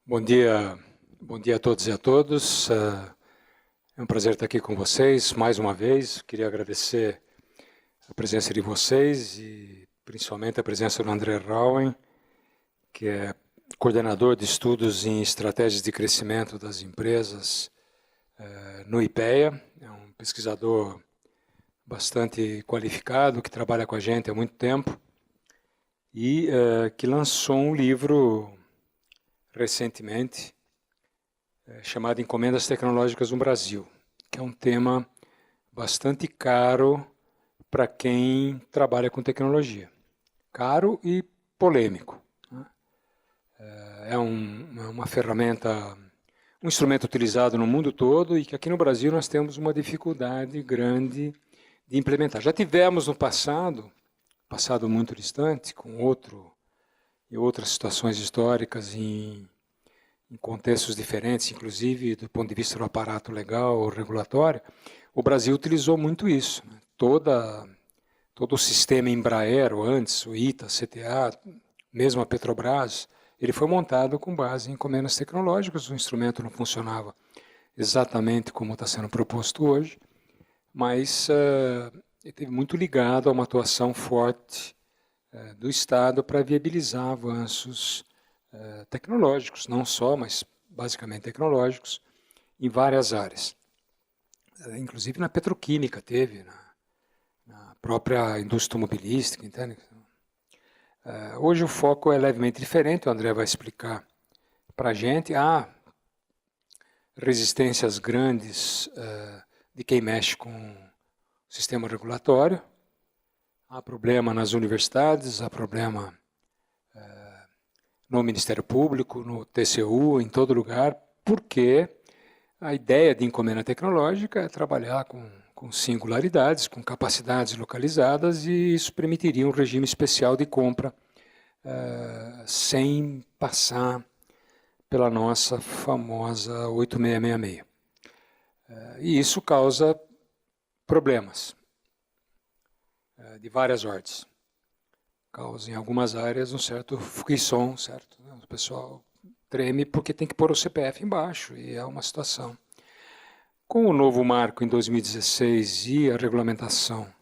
Bom dia a todos e a todos. É um prazer estar aqui com vocês mais uma vez. Queria agradecer a presença de vocês e principalmente a presença do André Rauen, que é coordenador de estudos em estratégias de crescimento das empresas no IPEA. É um pesquisador bastante qualificado, que trabalha com a gente há muito tempo e que lançou um livro recentemente, chamado Encomendas Tecnológicas no Brasil, que é um tema bastante caro para quem trabalha com tecnologia. Caro e polêmico. É uma ferramenta, um instrumento utilizado no mundo todo e que aqui no Brasil nós temos uma dificuldade grande de implementar. Já tivemos no passado muito distante, com outras situações históricas em contextos diferentes, inclusive do ponto de vista do aparato legal ou regulatório, o Brasil utilizou muito isso. Todo o sistema Embraer, ou antes, o ITA, CTA, mesmo a Petrobras, ele foi montado com base em encomendas tecnológicas. O instrumento não funcionava exatamente como está sendo proposto hoje, mas ele esteve muito ligado a uma atuação forte do Estado para viabilizar avanços tecnológicos, não só, mas basicamente tecnológicos, em várias áreas. Inclusive na petroquímica teve, na própria indústria automobilística, entende? Hoje o foco é levemente diferente, o André vai explicar para a gente. Há resistências grandes de quem mexe com o sistema regulatório, há problema nas universidades, há problema no Ministério Público, no TCU, em todo lugar, porque a ideia de encomenda tecnológica é trabalhar com singularidades, com capacidades localizadas, e isso permitiria um regime especial de compra sem passar pela nossa famosa 8666. E isso causa problemas de várias ordens. Causa em algumas áreas um certo frisson, certo? O pessoal treme porque tem que pôr o CPF embaixo, e é uma situação. Com o novo marco em 2016 e a regulamentação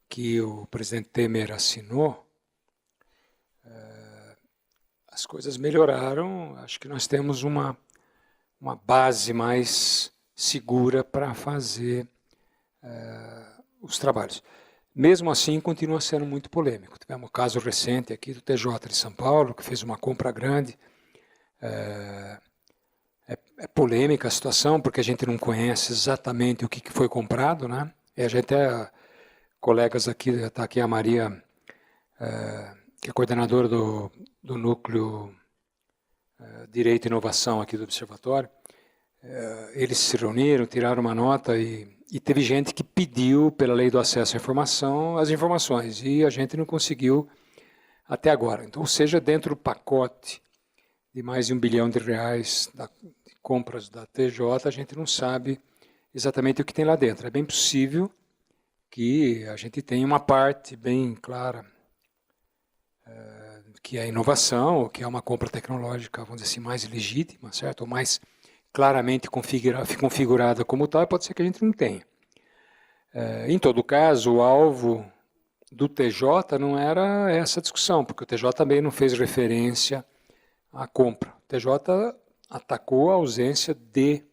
que o presidente Temer assinou, as coisas melhoraram. Acho que nós temos uma base mais segura para fazer os trabalhos. Mesmo assim, continua sendo muito polêmico. Tivemos um caso recente aqui do TJ de São Paulo, que fez uma compra grande. É polêmica a situação, porque a gente não conhece exatamente o que foi comprado, né? E a gente colegas aqui, está aqui a Maria, que é coordenadora do núcleo Direito e Inovação aqui do Observatório. Eles se reuniram, tiraram uma nota e teve gente que pediu, pela lei do acesso à informação, as informações, e a gente não conseguiu até agora. Então, ou seja, dentro do pacote de mais de R$1 bilhão de compras da TJ, a gente não sabe exatamente o que tem lá dentro. É bem possível que a gente tenha uma parte bem clara, que é a inovação, ou que é uma compra tecnológica, vamos dizer assim, mais legítima, certo? Ou mais claramente configurada como tal, pode ser que a gente não tenha. Em todo caso, o alvo do TJ não era essa discussão, porque o TJ também não fez referência à compra. O TJ atacou a ausência de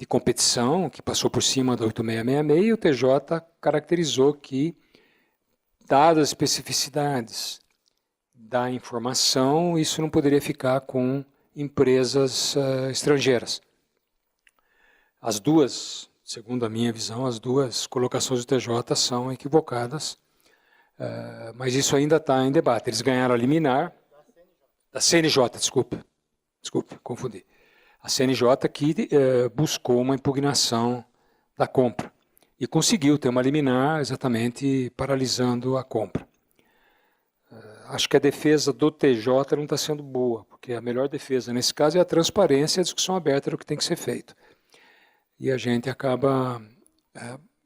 competição, que passou por cima da 8666, e o TJ caracterizou que, dadas as especificidades da informação, isso não poderia ficar com empresas estrangeiras. As duas, segundo a minha visão, as duas colocações do TJ são equivocadas, mas isso ainda está em debate. Eles ganharam a liminar da CNJ, desculpe, confundi. A CNJ que buscou uma impugnação da compra e conseguiu ter uma liminar exatamente paralisando a compra. Acho que a defesa do TJ não está sendo boa, porque a melhor defesa nesse caso é a transparência e a discussão aberta do que tem que ser feito. E a gente acaba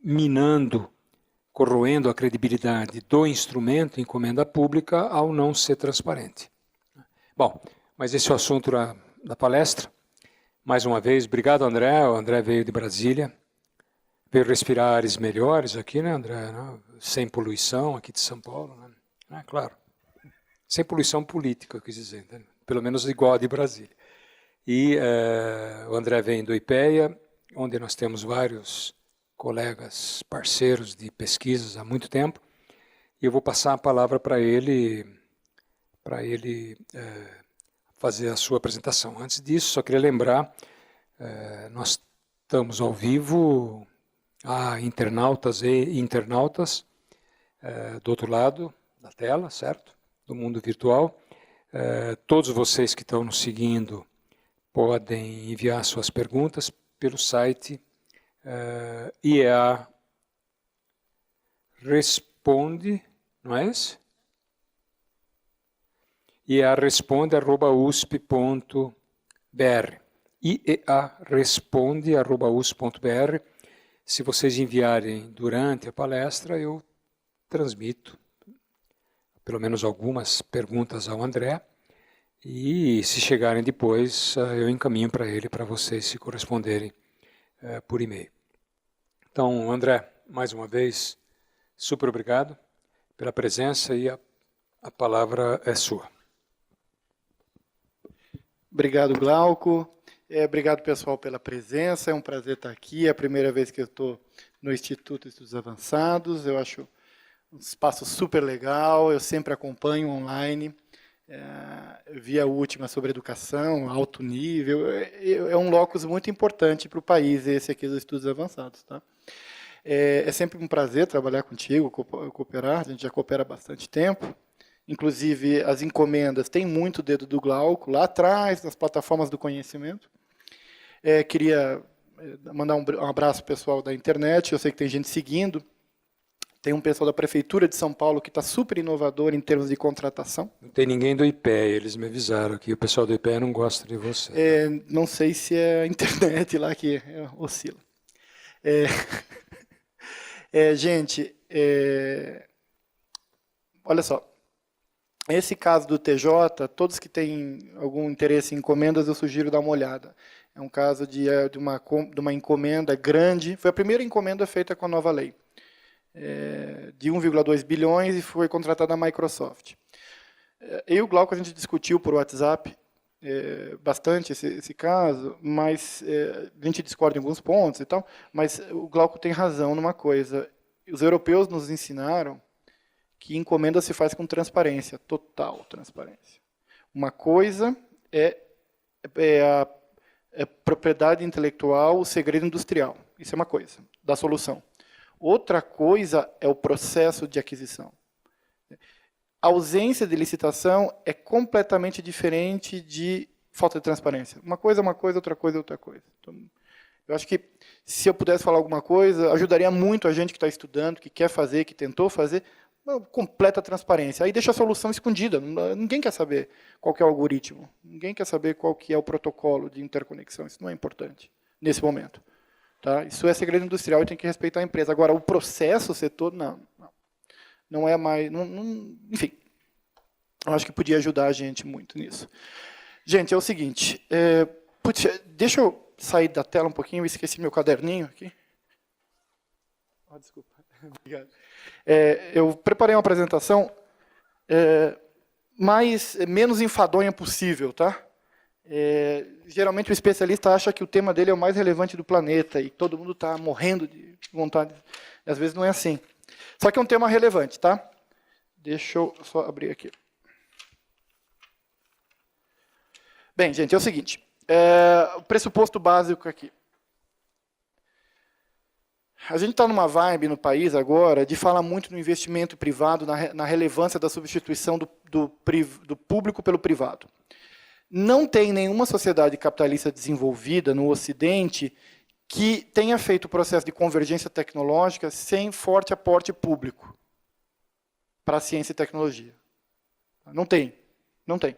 minando, corroendo a credibilidade do instrumento encomenda pública ao não ser transparente. Bom, mas esse é o assunto da palestra. Mais uma vez, obrigado, André. O André veio de Brasília. Veio respirar ares melhores aqui, né, André? Sem poluição aqui de São Paulo, né? Claro. Sem poluição política, eu quis dizer. Né? Pelo menos igual a de Brasília. E o André vem do IPEA, onde nós temos vários colegas, parceiros de pesquisas há muito tempo. E eu vou passar a palavra para ele fazer a sua apresentação. Antes disso, só queria lembrar, nós estamos ao vivo, há internautas e internautas do outro lado da tela, certo? Do mundo virtual. Todos vocês que estão nos seguindo podem enviar suas perguntas pelo site IEA Responde, não é esse? IEAResponde@usp.br. IEAResponde@usp.br. Se vocês enviarem durante a palestra, eu transmito pelo menos algumas perguntas ao André, e se chegarem depois, eu encaminho para ele, para vocês se corresponderem por e-mail. Então, André, mais uma vez, super obrigado pela presença e a palavra é sua. Obrigado, Glauco. Obrigado, pessoal, pela presença. É um prazer estar aqui. É a primeira vez que eu estou no Instituto de Estudos Avançados. Eu acho um espaço super legal. Eu sempre acompanho online. Vi a última sobre educação, alto nível. É um locus muito importante para o país, esse aqui dos Estudos Avançados. Tá? É sempre um prazer trabalhar contigo, cooperar. A gente já coopera há bastante tempo. Inclusive, as encomendas têm muito dedo do Glauco, lá atrás, nas plataformas do conhecimento. Queria mandar um abraço pessoal da internet, eu sei que tem gente seguindo. Tem um pessoal da Prefeitura de São Paulo que está super inovador em termos de contratação. Não tem ninguém do IPEA, eles me avisaram aqui, o pessoal do IPEA não gosta de você. Não sei se é a internet lá que oscila. Gente, olha só. Esse caso do TJ, todos que têm algum interesse em encomendas, eu sugiro dar uma olhada. É um caso de uma encomenda grande. Foi a primeira encomenda feita com a nova lei, de 1,2 bilhões, e foi contratada a Microsoft. Eu e o Glauco, a gente discutiu por WhatsApp bastante esse caso, mas a gente discorda em alguns pontos e tal, mas o Glauco tem razão numa coisa. Os europeus nos ensinaram que encomenda se faz com transparência, total transparência. Uma coisa é a propriedade intelectual, o segredo industrial. Isso é uma coisa, da solução. Outra coisa é o processo de aquisição. A ausência de licitação é completamente diferente de falta de transparência. Uma coisa é uma coisa, outra coisa é outra coisa. Então, eu acho que, se eu pudesse falar alguma coisa, ajudaria muito a gente que está estudando, que quer fazer, que tentou fazer, uma completa transparência. Aí deixa a solução escondida. Ninguém quer saber qual que é o algoritmo. Ninguém quer saber qual que é o protocolo de interconexão. Isso não é importante nesse momento. Tá? Isso é segredo industrial e tem que respeitar a empresa. Agora, o processo, o setor, não é mais... enfim, eu acho que podia ajudar a gente muito nisso. Gente, é o seguinte. Deixa eu sair da tela um pouquinho. Eu esqueci meu caderninho aqui. Desculpa. Obrigado. Eu preparei uma apresentação menos enfadonha possível, tá? Geralmente o especialista acha que o tema dele é o mais relevante do planeta e todo mundo está morrendo de vontade. E às vezes não é assim. Só que é um tema relevante, tá? Deixa eu só abrir aqui. Bem, gente, é o seguinte. O pressuposto básico aqui. A gente está numa vibe no país agora de falar muito no investimento privado, na relevância da substituição do público pelo privado. Não tem nenhuma sociedade capitalista desenvolvida no Ocidente que tenha feito o processo de convergência tecnológica sem forte aporte público para a ciência e tecnologia. Não tem. Não tem.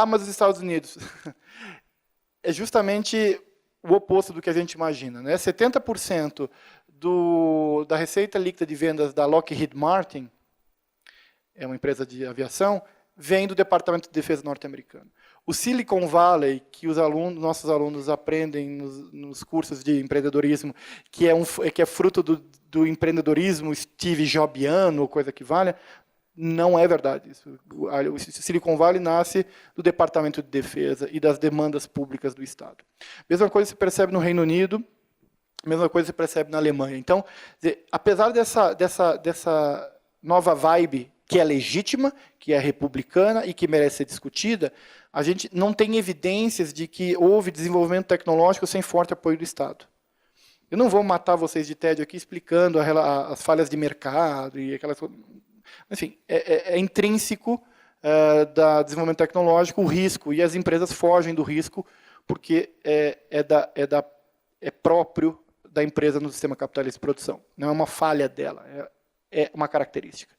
Mas os Estados Unidos é justamente o oposto do que a gente imagina. Né? 70% da receita líquida de vendas da Lockheed Martin, é uma empresa de aviação, vem do Departamento de Defesa norte-americano. O Silicon Valley, que os nossos alunos aprendem nos cursos de empreendedorismo, que é fruto do empreendedorismo Steve Jobsiano, coisa que valha, não é verdade isso. O Silicon Valley nasce do Departamento de Defesa e das demandas públicas do Estado. Mesma coisa se percebe no Reino Unido, mesma coisa se percebe na Alemanha. Então, apesar dessa nova vibe, que é legítima, que é republicana e que merece ser discutida, a gente não tem evidências de que houve desenvolvimento tecnológico sem forte apoio do Estado. Eu não vou matar vocês de tédio aqui explicando as falhas de mercado e aquelas coisas. Enfim, é intrínseco do desenvolvimento tecnológico o risco, e as empresas fogem do risco porque é próprio da empresa no sistema capitalista de produção. Não é uma falha dela, é uma característica.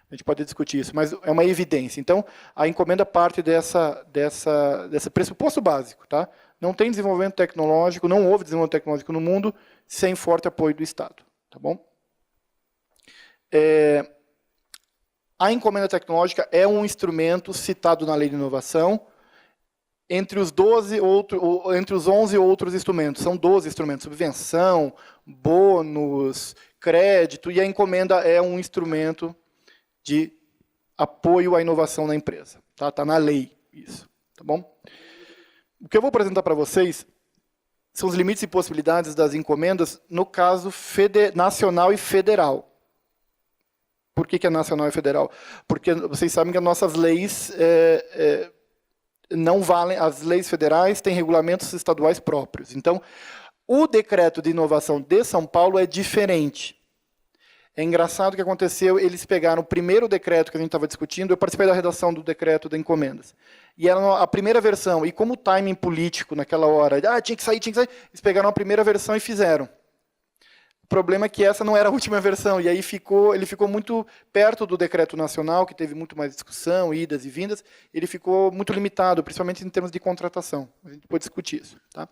A gente pode discutir isso, mas é uma evidência. Então, a encomenda parte desse pressuposto básico. Tá? Não tem desenvolvimento tecnológico, não houve desenvolvimento tecnológico no mundo sem forte apoio do Estado. Tá bom? A encomenda tecnológica é um instrumento citado na Lei de Inovação, entre os 11 outros instrumentos. São 12 instrumentos: subvenção, bônus, crédito, e a encomenda é um instrumento de apoio à inovação na empresa. Tá na lei isso. Tá bom? O que eu vou apresentar para vocês são os limites e possibilidades das encomendas no caso nacional e federal. Por que é nacional e federal? Porque vocês sabem que as nossas leis não valem, as leis federais têm regulamentos estaduais próprios. Então, o decreto de inovação de São Paulo é diferente. É engraçado o que aconteceu, eles pegaram o primeiro decreto que a gente estava discutindo, eu participei da redação do decreto de encomendas, e era a primeira versão, e como o timing político naquela hora, tinha que sair, eles pegaram a primeira versão e fizeram. O problema é que essa não era a última versão, e aí ele ficou muito perto do decreto nacional, que teve muito mais discussão, idas e vindas, ele ficou muito limitado, principalmente em termos de contratação. A gente pode discutir isso. Tá?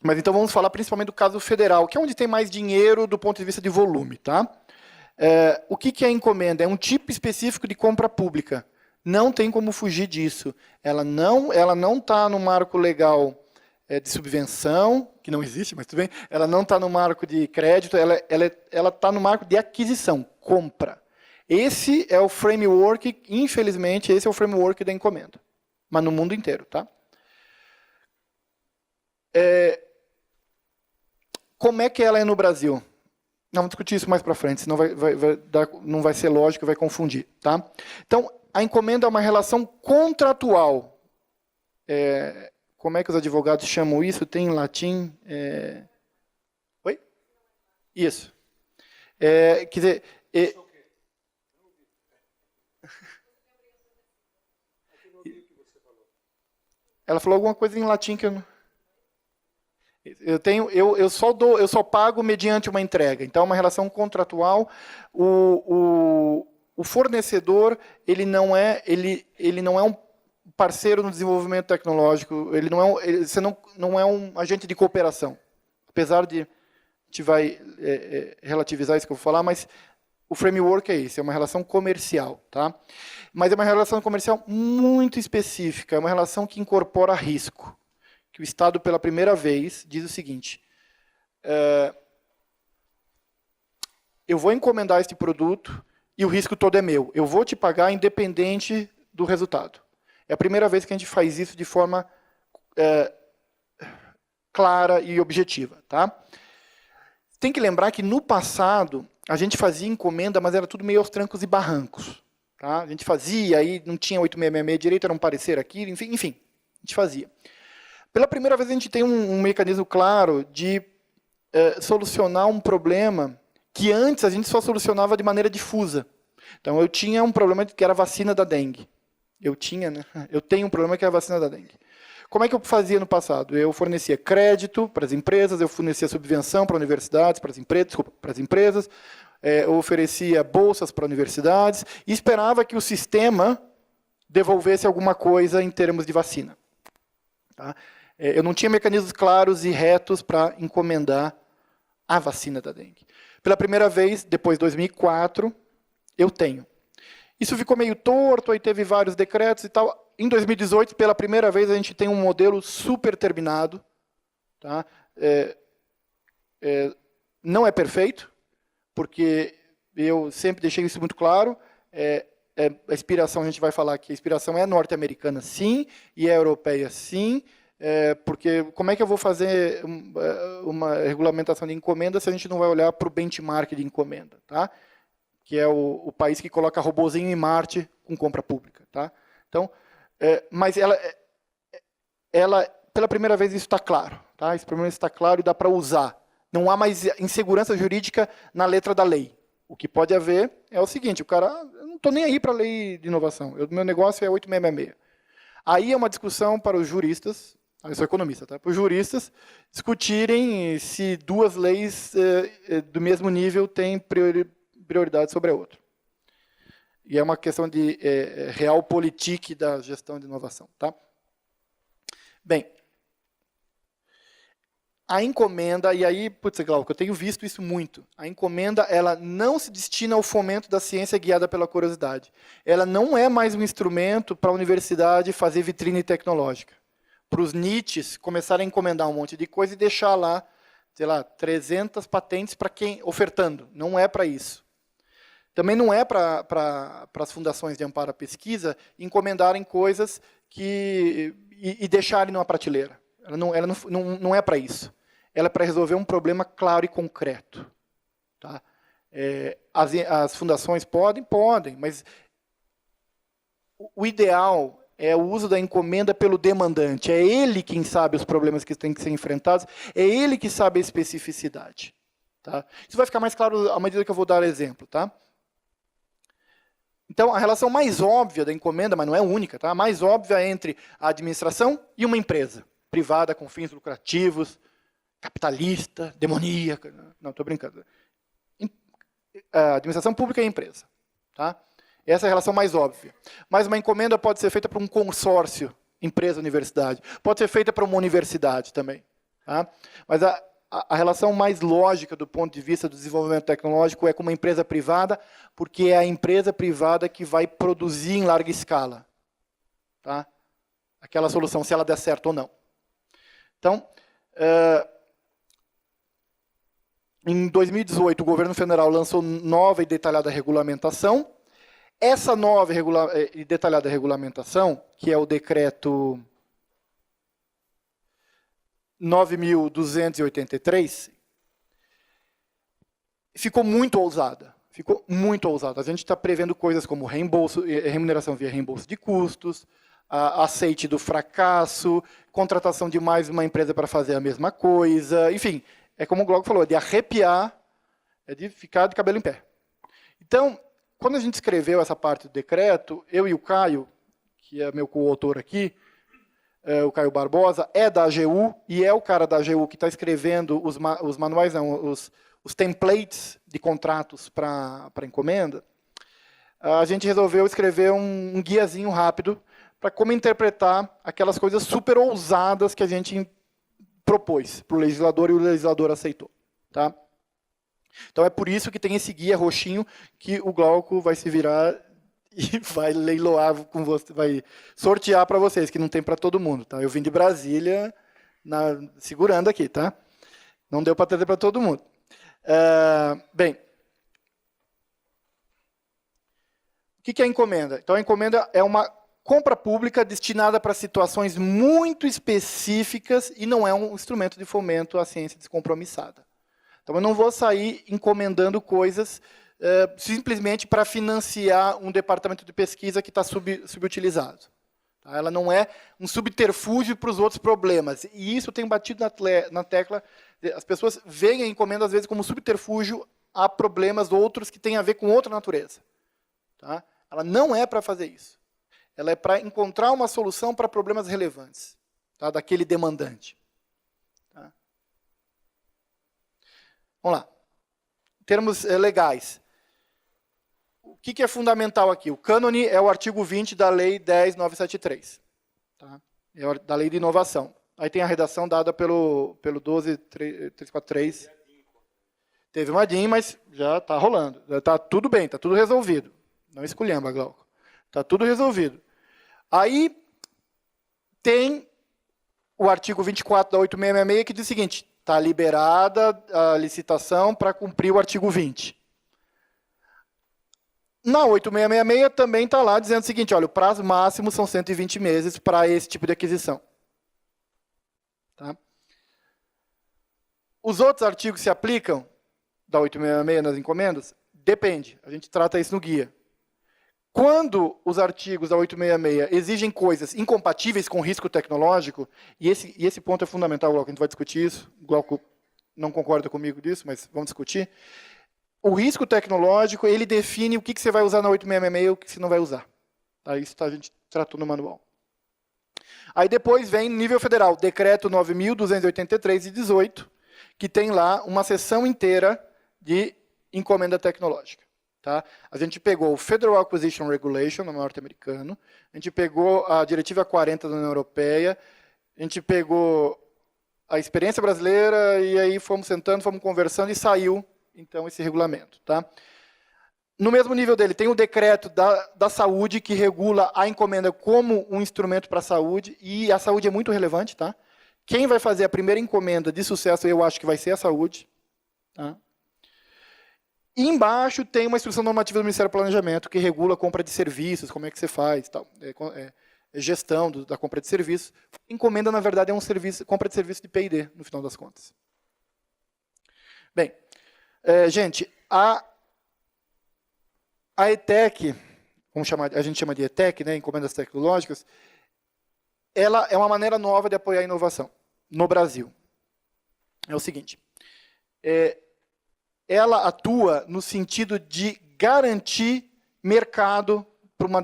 Mas então vamos falar principalmente do caso federal, que é onde tem mais dinheiro do ponto de vista de volume. Tá? O que é encomenda? É um tipo específico de compra pública. Não tem como fugir disso. Ela não está no marco legal de subvenção, que não existe, mas tudo bem. Ela não está no marco de crédito, ela está no marco de aquisição, compra. Esse é o framework, infelizmente, esse é o framework da encomenda. Mas no mundo inteiro. Tá? Como é que ela é no Brasil? Não, vamos discutir isso mais para frente, senão não vai ser lógico, vai confundir. Tá? Então, a encomenda é uma relação contratual. Como é que os advogados chamam isso? Tem em latim? Oi? Isso. Quer dizer... Ela falou alguma coisa em latim que eu não... Eu só pago mediante uma entrega. Então, é uma relação contratual. O fornecedor, ele não é um parceiro no desenvolvimento tecnológico, você não é um agente de cooperação. Apesar de, a gente vai relativizar isso que eu vou falar, mas o framework é esse, é uma relação comercial. Tá? Mas é uma relação comercial muito específica, é uma relação que incorpora risco. Que o Estado, pela primeira vez, diz o seguinte: eu vou encomendar este produto e o risco todo é meu. Eu vou te pagar independente do resultado. É a primeira vez que a gente faz isso de forma clara e objetiva. Tá? Tem que lembrar que, no passado, a gente fazia encomenda, mas era tudo meio aos trancos e barrancos. Tá? A gente fazia, aí não tinha 8666 direito, era um parecer aqui, enfim, a gente fazia. Pela primeira vez, a gente tem um mecanismo claro de solucionar um problema que antes a gente só solucionava de maneira difusa. Então, eu tinha um problema que era a vacina da dengue. Eu tenho um problema que é a vacina da dengue. Como é que eu fazia no passado? Eu fornecia crédito para as empresas, eu fornecia subvenção para universidades, para as empresas, eu oferecia bolsas para universidades e esperava que o sistema devolvesse alguma coisa em termos de vacina. Tá? Eu não tinha mecanismos claros e retos para encomendar a vacina da dengue. Pela primeira vez, depois de 2004, eu tenho. Isso ficou meio torto, aí teve vários decretos e tal. Em 2018, pela primeira vez, a gente tem um modelo super terminado. Tá? Não é perfeito, porque eu sempre deixei isso muito claro. A inspiração, a gente vai falar aqui, a inspiração é norte-americana, sim, e é europeia, sim, porque como é que eu vou fazer uma regulamentação de encomenda se a gente não vai olhar para o benchmark de encomenda, tá? Que é o país que coloca robozinho em Marte com compra pública. Tá? Então, mas ela, pela primeira vez, isso está claro. Tá? Isso, pelo menos, está claro e dá para usar. Não há mais insegurança jurídica na letra da lei. O que pode haver é o seguinte, o cara, eu não estou nem aí para a lei de inovação, meu negócio é 8666. Aí é uma discussão para os juristas, eu sou economista, tá? Para os juristas discutirem se duas leis do mesmo nível têm prioridade sobre a outra. E é uma questão de realpolitik da gestão de inovação. Tá? Bem, a encomenda, e aí, putz, Glauco, eu tenho visto isso muito. A encomenda, ela não se destina ao fomento da ciência guiada pela curiosidade. Ela não é mais um instrumento para a universidade fazer vitrine tecnológica. Para os NITs começarem a encomendar um monte de coisa e deixar lá, sei lá, 300 patentes para quem ofertando. Não é para isso. Também não é para as fundações de amparo à pesquisa encomendarem coisas e deixarem numa prateleira. Ela não é para isso. Ela é para resolver um problema claro e concreto. Tá? As fundações podem, mas o ideal é o uso da encomenda pelo demandante. É ele quem sabe os problemas que têm que ser enfrentados, é ele que sabe a especificidade. Tá? Isso vai ficar mais claro à medida que eu vou dar exemplo. Tá? Então, a relação mais óbvia da encomenda, mas não é única, tá? A mais óbvia é entre a administração e uma empresa privada com fins lucrativos, capitalista, demoníaca. Não, estou brincando. A administração pública e a empresa. Tá? Essa é a relação mais óbvia. Mas uma encomenda pode ser feita para um consórcio, empresa-universidade. Pode ser feita para uma universidade também. Tá? Mas a relação mais lógica do ponto de vista do desenvolvimento tecnológico é com uma empresa privada, porque é a empresa privada que vai produzir em larga escala. Tá? Aquela solução, se ela der certo ou não. Então, em 2018, o governo federal lançou nova e detalhada regulamentação. Essa nova e detalhada regulamentação, que é o decreto 9.283, ficou muito ousada. Ficou muito ousada. A gente está prevendo coisas como remuneração via reembolso de custos, aceite do fracasso, contratação de mais uma empresa para fazer a mesma coisa, enfim, é como o Glauco falou, é de arrepiar, é de ficar de cabelo em pé. Então, quando a gente escreveu essa parte do decreto, eu e o Caio, que é meu coautor aqui, o Caio Barbosa, é da AGU, e é o cara da AGU que está escrevendo os manuais, não, os templates de contratos para encomenda. A gente resolveu escrever um guiazinho rápido para como interpretar aquelas coisas super ousadas que a gente propôs para o legislador e o legislador aceitou. Tá? Então é por isso que tem esse guia roxinho que o Glauco vai se virar e vai leiloar com você, vai sortear para vocês, que não tem para todo mundo. Tá? Eu vim de Brasília segurando aqui, tá? Não deu para trazer para todo mundo. Bem, o que é a encomenda? Então a encomenda é uma compra pública destinada para situações muito específicas e não é um instrumento de fomento à ciência descompromissada. Então, eu não vou sair encomendando coisas simplesmente para financiar um departamento de pesquisa que está subutilizado. Tá? Ela não é um subterfúgio para os outros problemas. E isso eu tenho batido na tecla. As pessoas veem a encomenda, às vezes, como subterfúgio a problemas outros que têm a ver com outra natureza. Tá? Ela não é para fazer isso. Ela é para encontrar uma solução para problemas relevantes, tá? Daquele demandante. Tá? Vamos lá. Em termos legais. O que é fundamental aqui? O cânone é o artigo 20 da Lei 10.973. Tá? É da Lei de Inovação. Aí tem a redação dada pelo 12.343. Teve uma DIN, mas já está rolando. Está tudo bem, está tudo resolvido. Não esculhamba, Glauco. Está tudo resolvido. Aí tem o artigo 24 da 8666 que diz o seguinte, está liberada a licitação para cumprir o artigo 20. Na 8666 também está lá dizendo o seguinte, olha, o prazo máximo são 120 meses para esse tipo de aquisição. Tá? Os outros artigos se aplicam da 866 nas encomendas? Depende, a gente trata isso no guia. Quando os artigos da 866 exigem coisas incompatíveis com risco tecnológico, e esse ponto é fundamental, Glauco, a gente vai discutir isso, o Glauco não concorda comigo disso, mas vamos discutir. O risco tecnológico, ele define o que você vai usar na 866 e o que você não vai usar. Tá? Isso a gente tratou no manual. Aí depois vem nível federal, decreto 9.283 de 18, que tem lá uma seção inteira de encomenda tecnológica. Tá? A gente pegou o Federal Acquisition Regulation, no norte-americano, a gente pegou a Diretiva 40 da União Europeia, a gente pegou a experiência brasileira e aí fomos sentando, fomos conversando e saiu, então, esse regulamento. Tá? No mesmo nível dele, tem o decreto da saúde que regula a encomenda como um instrumento para a saúde, e a saúde é muito relevante. Tá? Quem vai fazer a primeira encomenda de sucesso, eu acho que vai ser a saúde. Tá? E embaixo tem uma instrução normativa do Ministério do Planejamento que regula a compra de serviços, como é que você faz, tal. Gestão da compra de serviços. Encomenda, na verdade, é um serviço, compra de serviço de P&D, no final das contas. Bem, gente, a ETEC, a gente chama de ETEC, né, encomendas tecnológicas, ela é uma maneira nova de apoiar a inovação no Brasil. É o seguinte, ela atua no sentido de garantir mercado para um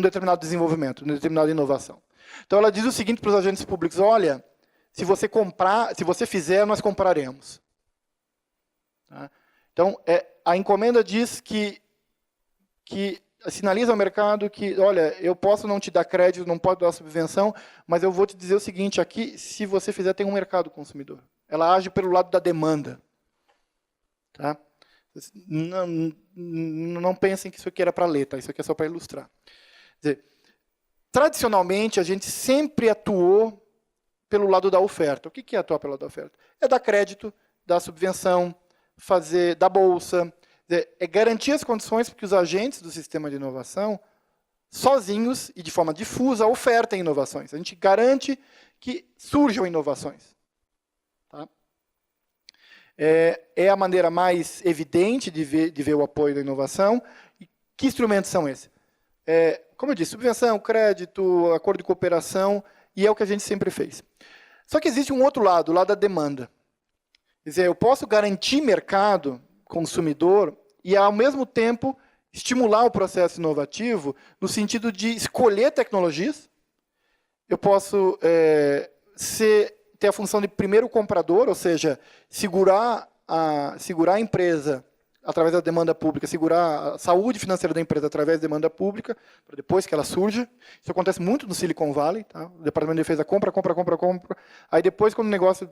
determinado desenvolvimento, uma determinada inovação. Então, ela diz o seguinte para os agentes públicos, olha, se você fizer, nós compraremos. Tá? Então, a encomenda diz que sinaliza ao mercado que, olha, eu posso não te dar crédito, não posso dar subvenção, mas eu vou te dizer o seguinte, aqui, se você fizer, tem um mercado consumidor. Ela age pelo lado da demanda. Tá? Não pensem que isso aqui era para ler, tá? Isso aqui é só para ilustrar. Quer dizer, tradicionalmente, a gente sempre atuou pelo lado da oferta. O que é atuar pelo lado da oferta? É dar crédito, dar subvenção, dar bolsa, é garantir as condições para que os agentes do sistema de inovação, sozinhos e de forma difusa, ofertem inovações. A gente garante que surjam inovações. Tá? É a maneira mais evidente de ver o apoio da inovação. E que instrumentos são esses? Como eu disse, subvenção, crédito, acordo de cooperação, e é o que a gente sempre fez. Só que existe um outro lado, o lado da demanda. Quer dizer, eu posso garantir mercado consumidor e, ao mesmo tempo, estimular o processo inovativo no sentido de escolher tecnologias. Eu posso ter a função de primeiro comprador, ou seja, segurar a empresa através da demanda pública, segurar a saúde financeira da empresa através da demanda pública, para depois que ela surja. Isso acontece muito no Silicon Valley. Tá? O Departamento de Defesa compra. Aí depois, quando o negócio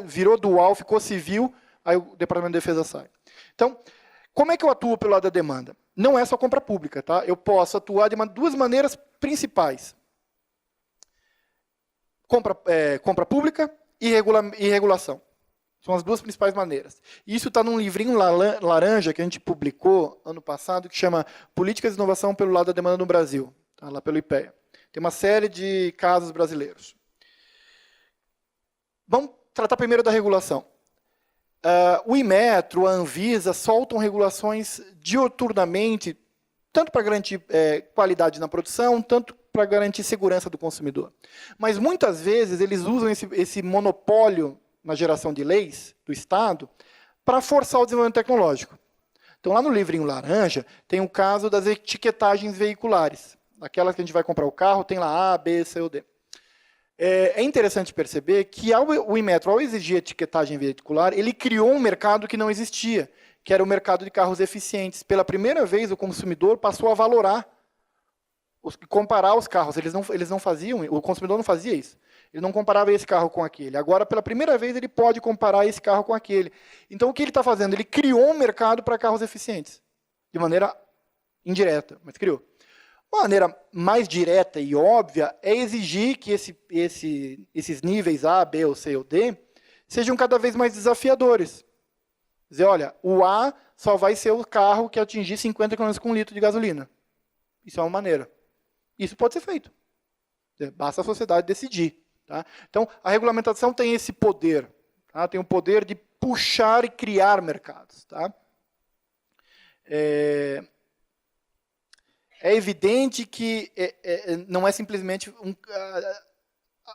virou dual, ficou civil, aí o Departamento de Defesa sai. Então, como é que eu atuo pelo lado da demanda? Não é só compra pública. Tá? Eu posso atuar de duas maneiras principais. Compra pública e regulação. São as duas principais maneiras. Isso está num livrinho laranja que a gente publicou ano passado, que chama Políticas de Inovação pelo lado da demanda no Brasil, tá? Lá pelo IPEA. Tem uma série de casos brasileiros. Vamos tratar primeiro da regulação. O Inmetro, a Anvisa, soltam regulações diuturnamente, tanto para garantir qualidade na produção, tanto para garantir segurança do consumidor. Mas, muitas vezes, eles usam esse monopólio na geração de leis do Estado para forçar o desenvolvimento tecnológico. Então, lá no livrinho laranja, tem o caso das etiquetagens veiculares. Aquelas que a gente vai comprar o carro, tem lá A, B, C ou D. É interessante perceber que o Inmetro, ao exigir etiquetagem veicular, ele criou um mercado que não existia, que era o mercado de carros eficientes. Pela primeira vez, o consumidor passou a valorar, comparar os carros. Eles não faziam, o consumidor não fazia isso. Ele não comparava esse carro com aquele. Agora, pela primeira vez, ele pode comparar esse carro com aquele. Então, o que ele está fazendo? Ele criou um mercado para carros eficientes, de maneira indireta, mas criou. Uma maneira mais direta e óbvia é exigir que esses níveis A, B, ou C ou D sejam cada vez mais desafiadores. Dizer, olha, o A só vai ser o carro que atingir 50 km com 1 litro de gasolina. Isso é uma maneira. Isso pode ser feito. Basta a sociedade decidir. Tá? Então, a regulamentação tem esse poder. Tá? Tem o poder de puxar e criar mercados. Tá? É evidente que não é simplesmente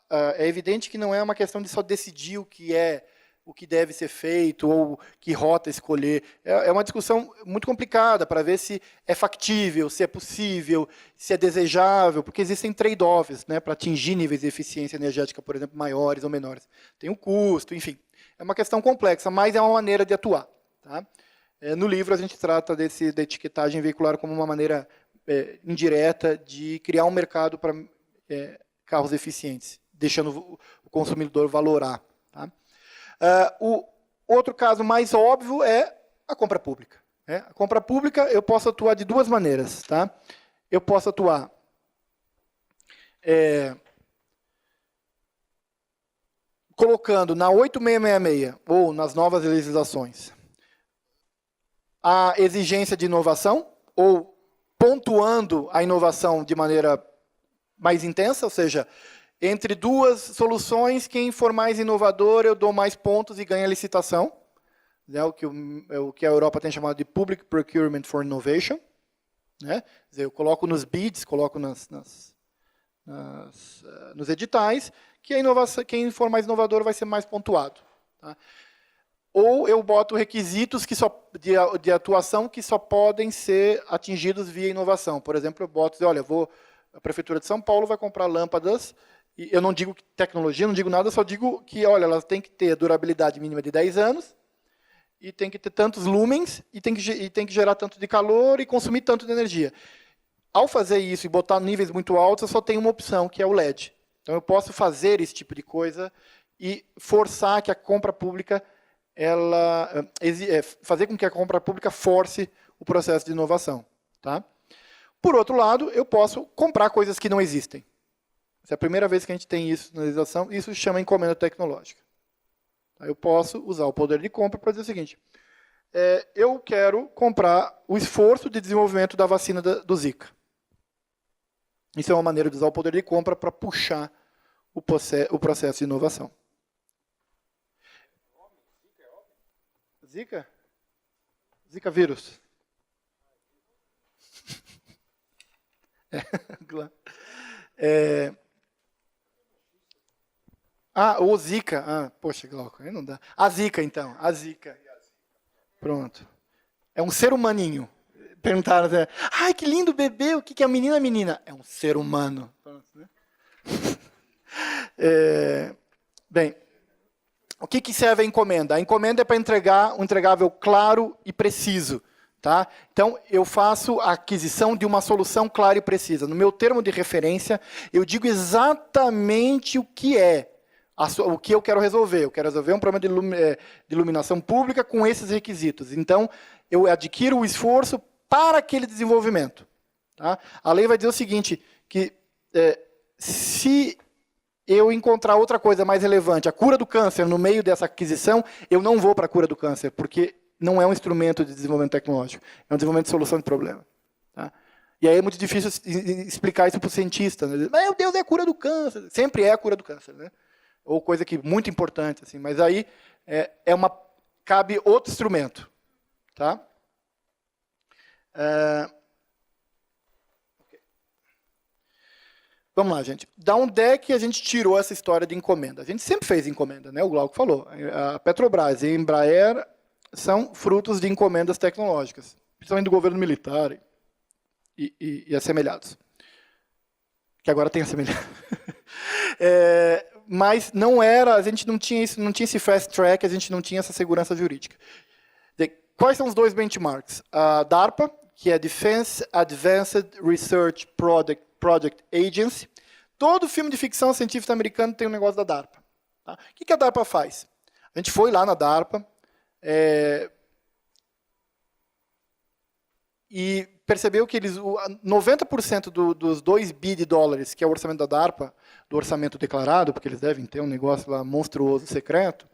é evidente que não é uma questão de só decidir o que deve ser feito ou que rota escolher. É uma discussão muito complicada para ver se é factível, se é possível, se é desejável, porque existem trade-offs, né, para atingir níveis de eficiência energética, por exemplo, maiores ou menores. Tem o custo, enfim. É uma questão complexa, mas é uma maneira de atuar. Tá? No livro, a gente trata da etiquetagem veicular como uma maneira indireta de criar um mercado para carros eficientes, deixando o consumidor valorar. Tá? O outro caso mais óbvio é a compra pública. Né? A compra pública eu posso atuar de duas maneiras. Tá? Eu posso atuar colocando na 8666 ou nas novas legislações a exigência de inovação ou pontuando a inovação de maneira mais intensa, ou seja, entre duas soluções, quem for mais inovador, eu dou mais pontos e ganho a licitação. É o que a Europa tem chamado de Public Procurement for Innovation. Né? Quer dizer, eu coloco nos bids, coloco nos editais, que a inovação, quem for mais inovador vai ser mais pontuado. Tá? Ou eu boto requisitos de atuação que só podem ser atingidos via inovação. Por exemplo, eu boto, olha, a Prefeitura de São Paulo vai comprar lâmpadas, e eu não digo tecnologia, não digo nada, só digo que, olha, elas têm que ter durabilidade mínima de 10 anos, e tem que ter tantos lumens, e tem que gerar tanto de calor e consumir tanto de energia. Ao fazer isso e botar níveis muito altos, eu só tenho uma opção, que é o LED. Então, eu posso fazer esse tipo de coisa e forçar que a compra pública fazer com que a compra pública force o processo de inovação. Tá? Por outro lado, eu posso comprar coisas que não existem. Essa é a primeira vez que a gente tem isso na legislação, isso se chama encomenda tecnológica. Eu posso usar o poder de compra para dizer o seguinte, eu quero comprar o esforço de desenvolvimento da vacina do Zika. Isso é uma maneira de usar o poder de compra para puxar o processo de inovação. Zika? Zika vírus. O Zika. Poxa, Glauco, aí não dá. A Zika, então. A Zika. Pronto. É um ser humaninho. Perguntaram, ai, que lindo bebê, o que é menina? Menina. É um ser humano. Pronto, né? Bem, o que serve a encomenda? A encomenda é para entregar um entregável claro e preciso. Tá? Então, eu faço a aquisição de uma solução clara e precisa. No meu termo de referência, eu digo exatamente o que eu quero resolver. Eu quero resolver um problema de iluminação pública com esses requisitos. Então, eu adquiro o esforço para aquele desenvolvimento. Tá? A lei vai dizer o seguinte, que se eu encontrar outra coisa mais relevante, a cura do câncer, no meio dessa aquisição, eu não vou para a cura do câncer, porque não é um instrumento de desenvolvimento tecnológico, é um desenvolvimento de solução de problema. Tá? E aí é muito difícil explicar isso para o cientista. Né? Meu Deus, é a cura do câncer. Sempre é a cura do câncer. Né? Ou coisa que muito importante. Assim, mas aí cabe outro instrumento. Tá? Vamos lá, gente. Da onde é que a gente tirou essa história de encomenda? A gente sempre fez encomenda, né? O Glauco falou. A Petrobras e a Embraer são frutos de encomendas tecnológicas, principalmente do governo militar e assemelhados. Que agora tem assemelhado. Mas não era, a gente não tinha isso, não tinha esse fast track, a gente não tinha essa segurança jurídica. Quais são os dois benchmarks? A DARPA, que é Defense Advanced Research Project Agency, Todo filme de ficção científica americano tem um negócio da DARPA. Tá? O que a DARPA faz? A gente foi lá na DARPA e percebeu que 90% dos 2 bi de dólares, que é o orçamento da DARPA, do orçamento declarado, porque eles devem ter um negócio lá monstruoso, secreto,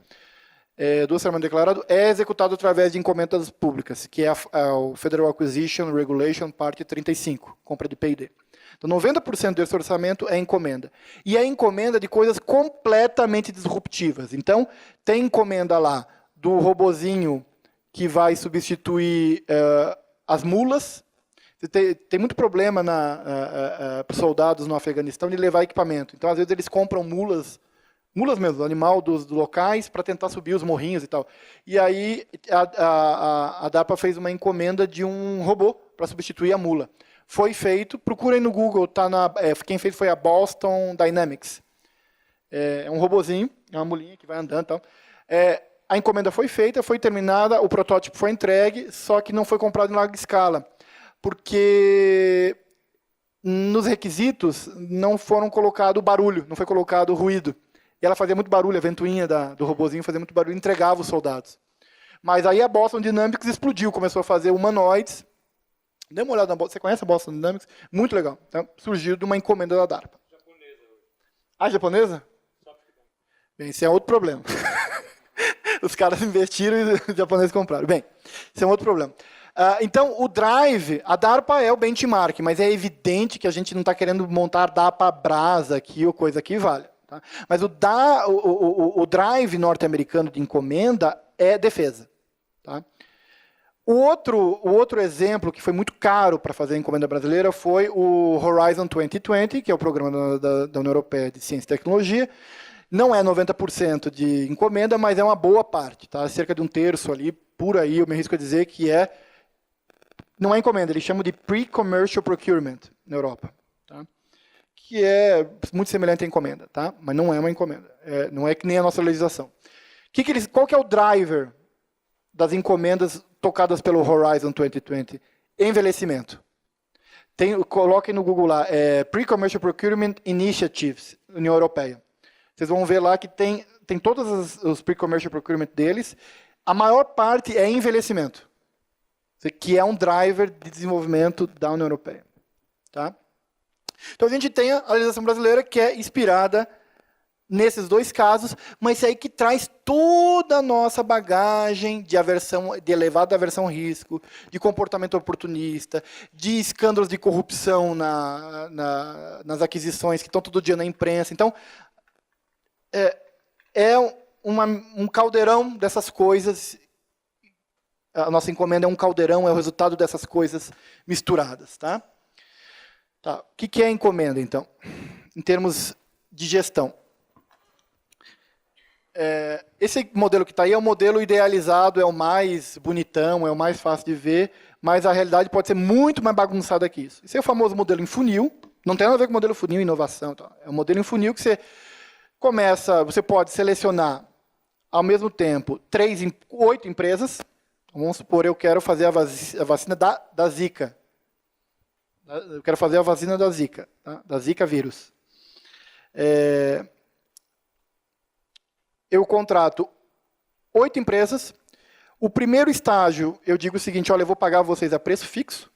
do orçamento declarado, é executado através de encomendas públicas, que é o Federal Acquisition Regulation, parte 35, compra de P&D. Então, 90% desse orçamento é encomenda. E é encomenda de coisas completamente disruptivas. Então, tem encomenda lá do robozinho que vai substituir as mulas. Tem muito problema para os soldados no Afeganistão de levar equipamento. Então, às vezes, eles compram mulas mesmo, animal dos locais, para tentar subir os morrinhos e tal. E aí, a DARPA fez uma encomenda de um robô para substituir a mula. Foi feito, procurem no Google, quem fez foi a Boston Dynamics. É um robozinho, é uma mulinha que vai andando e tal. A encomenda foi feita, foi terminada, o protótipo foi entregue, só que não foi comprado em larga escala, porque nos requisitos não foram colocado barulho, não foi colocado ruído. E ela fazia muito barulho, a ventoinha do robozinho fazia muito barulho e entregava os soldados. Mas aí a Boston Dynamics explodiu, começou a fazer humanoides. Dê uma olhada na Boston. Você conhece a Boston Dynamics? Muito legal. Então, surgiu de uma encomenda da DARPA. Japonesa hoje. Ah, japonesa? Bem, esse é outro problema. Os caras investiram e os japoneses compraram. Bem, esse é um outro problema. Então, o Drive, a DARPA é o benchmark, mas é evidente que a gente não está querendo montar DARPA Brasa aqui ou coisa que vale. Tá? Mas o Drive norte-americano de encomenda é defesa. Tá? O outro exemplo que foi muito caro para fazer a encomenda brasileira foi o Horizon 2020, que é o programa da União Europeia de Ciência e Tecnologia. Não é 90% de encomenda, mas é uma boa parte. Tá? Cerca de 1/3 ali, por aí, eu me arrisco a dizer que não é encomenda, eles chamam de Pre-Commercial Procurement na Europa. Tá? Que é muito semelhante à encomenda, tá? Mas não é uma encomenda. Não é que nem a nossa legislação. Qual que é o driver das encomendas tocadas pelo Horizon 2020? Envelhecimento. Coloquem no Google lá, Pre-Commercial Procurement Initiatives, União Europeia. Vocês vão ver lá que tem todos os Pre-Commercial Procurement deles. A maior parte é envelhecimento, que é um driver de desenvolvimento da União Europeia. Tá? Então, a gente tem a legislação brasileira que é inspirada nesses dois casos, mas é aí que traz toda a nossa bagagem de elevada aversão ao risco, de comportamento oportunista, de escândalos de corrupção nas aquisições que estão todo dia na imprensa. Então, um caldeirão dessas coisas. A nossa encomenda é um caldeirão, é o resultado dessas coisas misturadas. Tá? O que é a encomenda, então, em termos de gestão? Esse modelo que está aí é o modelo idealizado, é o mais bonitão, é o mais fácil de ver, mas a realidade pode ser muito mais bagunçada que isso. Esse é o famoso modelo em funil, não tem nada a ver com o modelo funil e inovação. Tá? É um modelo em funil que você pode selecionar, ao mesmo tempo, 8 empresas. Vamos supor, eu quero fazer a vacina da Zika. Eu quero fazer a vacina da Zika, tá? Da Zika vírus. Eu contrato 8 empresas. O primeiro estágio, eu digo o seguinte, olha, eu vou pagar vocês a preço fixo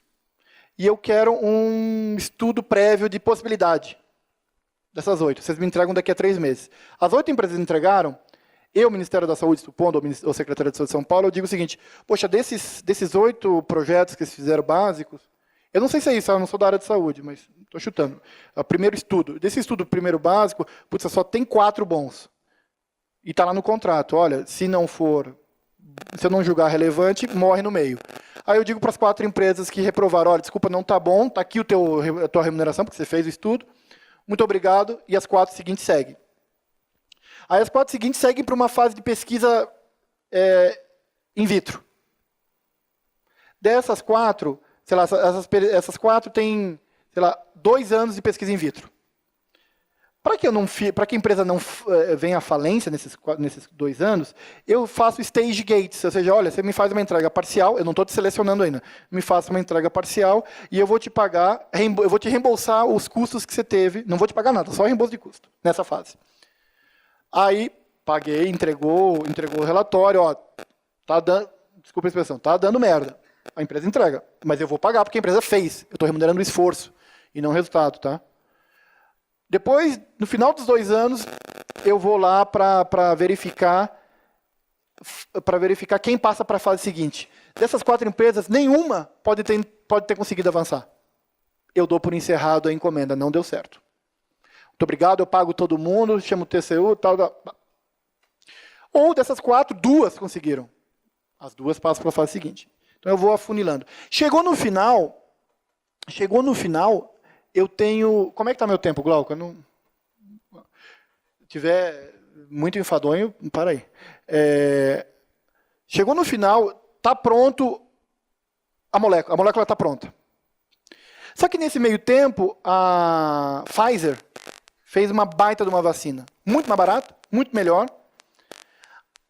e eu quero um estudo prévio de possibilidade dessas 8. Vocês me entregam daqui a 3 meses. As 8 empresas entregaram, eu, Ministério da Saúde, supondo, ou Secretaria de Saúde de São Paulo, eu digo o seguinte, poxa, desses 8 projetos que eles fizeram básicos, eu não sei se é isso, eu não sou da área de saúde, mas estou chutando. O primeiro estudo, desse estudo primeiro básico, putz, só tem 4 bons. E está lá no contrato, olha, se eu não julgar relevante, morre no meio. Aí eu digo para as 4 empresas que reprovaram, olha, desculpa, não está bom, está aqui a tua remuneração, porque você fez o estudo, muito obrigado, e as 4 seguintes seguem. Aí as 4 seguintes seguem para uma fase de pesquisa in vitro. Dessas 4, sei lá, essas 4 têm, sei lá, 2 anos de pesquisa in vitro. Para que a empresa não venha à falência nesses 2 anos, eu faço stage gates, ou seja, olha, você me faz uma entrega parcial, eu não estou te selecionando ainda, me faça uma entrega parcial e eu vou te pagar, eu vou te reembolsar os custos que você teve, não vou te pagar nada, só reembolso de custo, nessa fase. Aí, paguei, entregou o relatório, ó, tá dando, desculpa a expressão, tá dando merda. A empresa entrega, mas eu vou pagar porque a empresa fez, eu estou remunerando o esforço e não o resultado, tá? Depois, no final dos 2 anos, eu vou lá para verificar quem passa para a fase seguinte. Dessas 4 empresas, nenhuma pode ter conseguido avançar. Eu dou por encerrado a encomenda, não deu certo. Muito obrigado, eu pago todo mundo, chamo o TCU, tal. Ou dessas 4, 2 conseguiram. As 2 passam para a fase seguinte. Então eu vou afunilando. Chegou no final, eu tenho... Como é que está meu tempo, Glauco? Se tiver muito enfadonho, para aí. Chegou no final, está pronto a molécula está pronta. Só que nesse meio tempo, a Pfizer fez uma baita de uma vacina. Muito mais barata, muito melhor.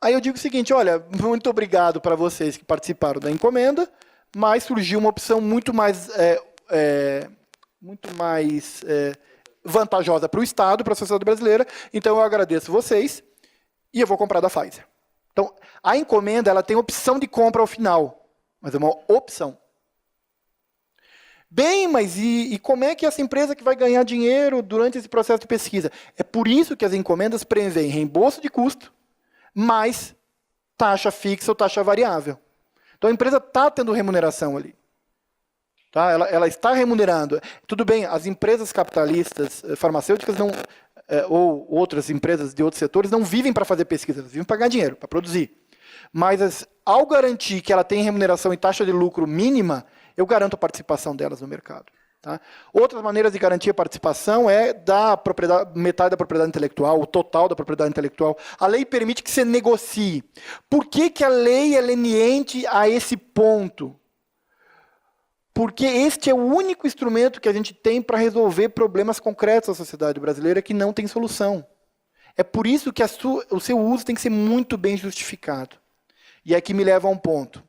Aí eu digo o seguinte, olha, muito obrigado para vocês que participaram da encomenda, mas surgiu uma opção muito mais vantajosa para o Estado, para a sociedade brasileira, então eu agradeço vocês e eu vou comprar da Pfizer. Então, a encomenda ela tem opção de compra ao final, mas é uma opção. Bem, mas e como é que essa empresa que vai ganhar dinheiro durante esse processo de pesquisa? É por isso que as encomendas prevêem reembolso de custo, mais taxa fixa ou taxa variável. Então, a empresa está tendo remuneração ali. Tá? Ela está remunerando. Tudo bem, as empresas capitalistas farmacêuticas não, ou outras empresas de outros setores não vivem para fazer pesquisa, elas vivem para ganhar dinheiro, para produzir. Mas, ao garantir que ela tem remuneração e taxa de lucro mínima, eu garanto a participação delas no mercado. Tá? Outras maneiras de garantir a participação é dar metade da propriedade intelectual, o total da propriedade intelectual. A lei permite que você negocie. Por que a lei é leniente a esse ponto? Porque este é o único instrumento que a gente tem para resolver problemas concretos da sociedade brasileira que não tem solução. É por isso que o seu uso tem que ser muito bem justificado. E aqui me leva a um ponto.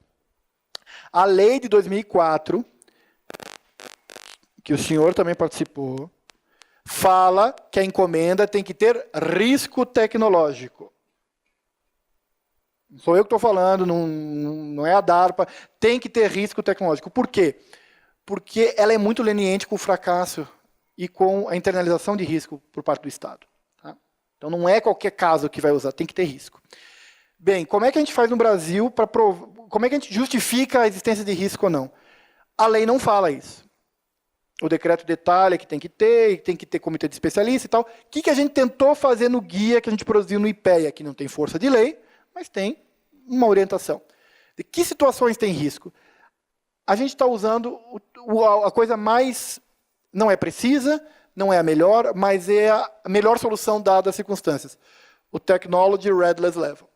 A lei de 2004, que o senhor também participou, fala que a encomenda tem que ter risco tecnológico. Não sou eu que estou falando, não é a DARPA, tem que ter risco tecnológico. Por quê? Porque ela é muito leniente com o fracasso e com a internalização de risco por parte do Estado. Tá? Então não é qualquer caso que vai usar, tem que ter risco. Bem, como é que a gente faz no Brasil para provar, como é que a gente justifica a existência de risco ou não? A lei não fala isso. O decreto detalha que tem que ter comitê de especialista e tal. O que a gente tentou fazer no guia que a gente produziu no IPEA, que não tem força de lei, mas tem uma orientação. De que situações tem risco? A gente está usando a coisa mais... Não é precisa, não é a melhor, mas é a melhor solução dada as circunstâncias. O Technology Readiness Level.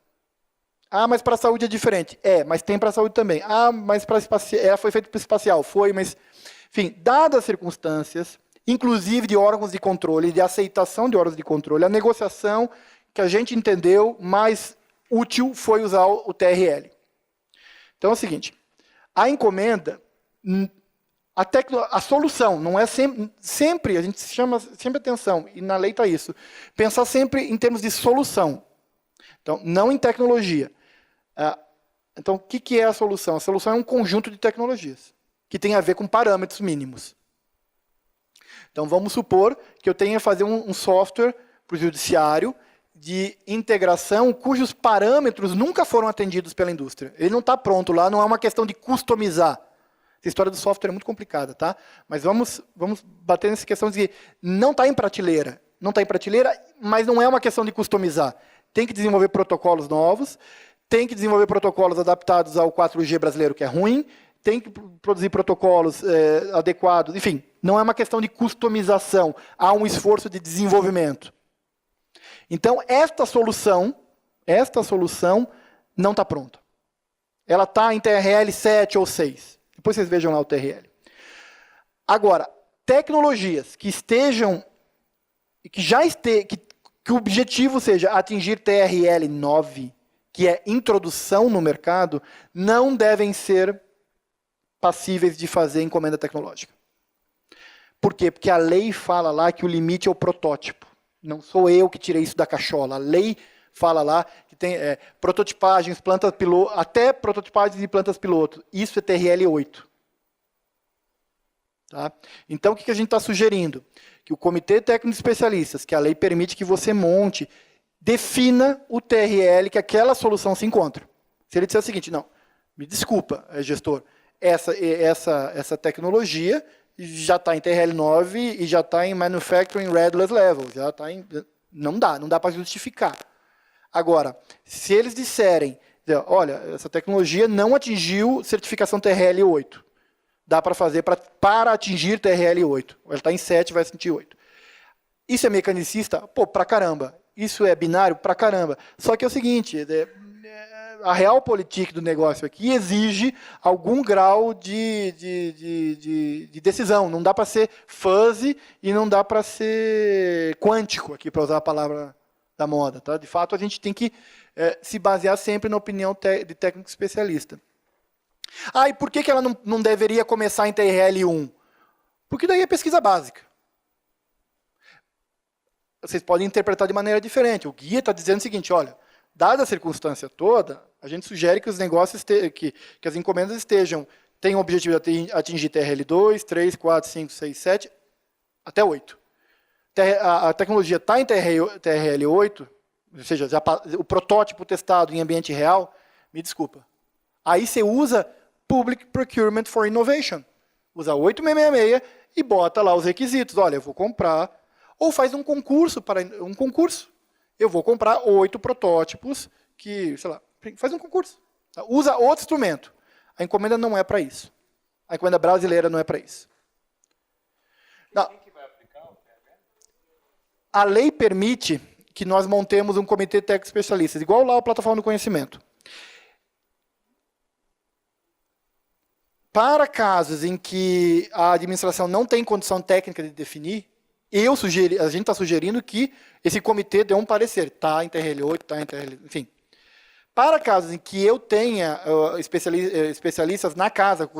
Ah, mas para a saúde é diferente. É, mas tem para a saúde também. Ah, mas para espacial, foi feito para espacial. Foi, mas... Enfim, dadas as circunstâncias, inclusive de órgãos de controle, de aceitação de órgãos de controle, a negociação que a gente entendeu mais útil foi usar o TRL. Então é o seguinte, a encomenda, a solução, não é sempre, a gente chama sempre atenção, e na lei está isso, pensar sempre em termos de solução, então não em tecnologia. Então o que é a solução? A solução é um conjunto de tecnologias, que tem a ver com parâmetros mínimos. Então vamos supor que eu tenha que fazer um software para o judiciário, de integração cujos parâmetros nunca foram atendidos pela indústria. Ele não está pronto lá, não é uma questão de customizar. Essa história do software é muito complicada, tá? Mas vamos bater nessa questão de que não está em prateleira. Não está em prateleira, mas não é uma questão de customizar. Tem que desenvolver protocolos novos, tem que desenvolver protocolos adaptados ao 4G brasileiro, que é ruim, tem que produzir protocolos adequados, enfim, não é uma questão de customização, há um esforço de desenvolvimento. Então, esta solução não está pronta. Ela está em TRL 7 ou 6. Depois vocês vejam lá o TRL. Agora, tecnologias que estejam e que o objetivo seja atingir TRL 9, que é introdução no mercado, não devem ser passíveis de fazer encomenda tecnológica. Por quê? Porque a lei fala lá que o limite é o protótipo. Não sou eu que tirei isso da cachola. A lei fala lá que tem prototipagens, plantas piloto, até prototipagens de plantas piloto. Isso é TRL 8. Tá? Então, o que a gente está sugerindo? Que o Comitê Técnico de Especialistas, que a lei permite que você monte, defina o TRL que aquela solução se encontra. Se ele disser o seguinte, não, me desculpa, gestor, essa tecnologia já está em TRL 9 e já está em Manufacturing Readiness Level. Já tá não dá para justificar. Agora, se eles disserem, olha, essa tecnologia não atingiu certificação TRL 8, dá para fazer para atingir TRL 8. Ela está em 7, vai atingir 8. Isso é mecanicista? Pô, pra caramba. Isso é binário? Pra caramba. Só que é o seguinte, a realpolitik do negócio aqui exige algum grau de decisão. Não dá para ser fuzzy e não dá para ser quântico, aqui para usar a palavra da moda. Tá? De fato, a gente tem que se basear sempre na opinião de técnico especialista. E por que ela não deveria começar em TRL 1? Porque daí é pesquisa básica. Vocês podem interpretar de maneira diferente. O guia está dizendo o seguinte, olha, dada a circunstância toda, a gente sugere que os negócios, que as encomendas tenham o objetivo de atingir TRL 2, 3, 4, 5, 6, 7, até 8. A tecnologia está em TRL 8, ou seja, o protótipo testado em ambiente real, me desculpa. Aí você usa Public Procurement for Innovation. Usa 8666 e bota lá os requisitos. Olha, eu vou comprar, ou faz um concurso. Eu vou comprar 8 protótipos que, sei lá, faz um concurso. Usa outro instrumento. A encomenda não é para isso. A encomenda brasileira não é para isso. Não. A lei permite que nós montemos um comitê técnico especialista, igual lá a plataforma do conhecimento. Para casos em que a administração não tem condição técnica de definir, a gente está sugerindo que esse comitê dê um parecer. Está em TRL 8, está em TRL... Enfim. Para casos em que eu tenha especialistas na casa,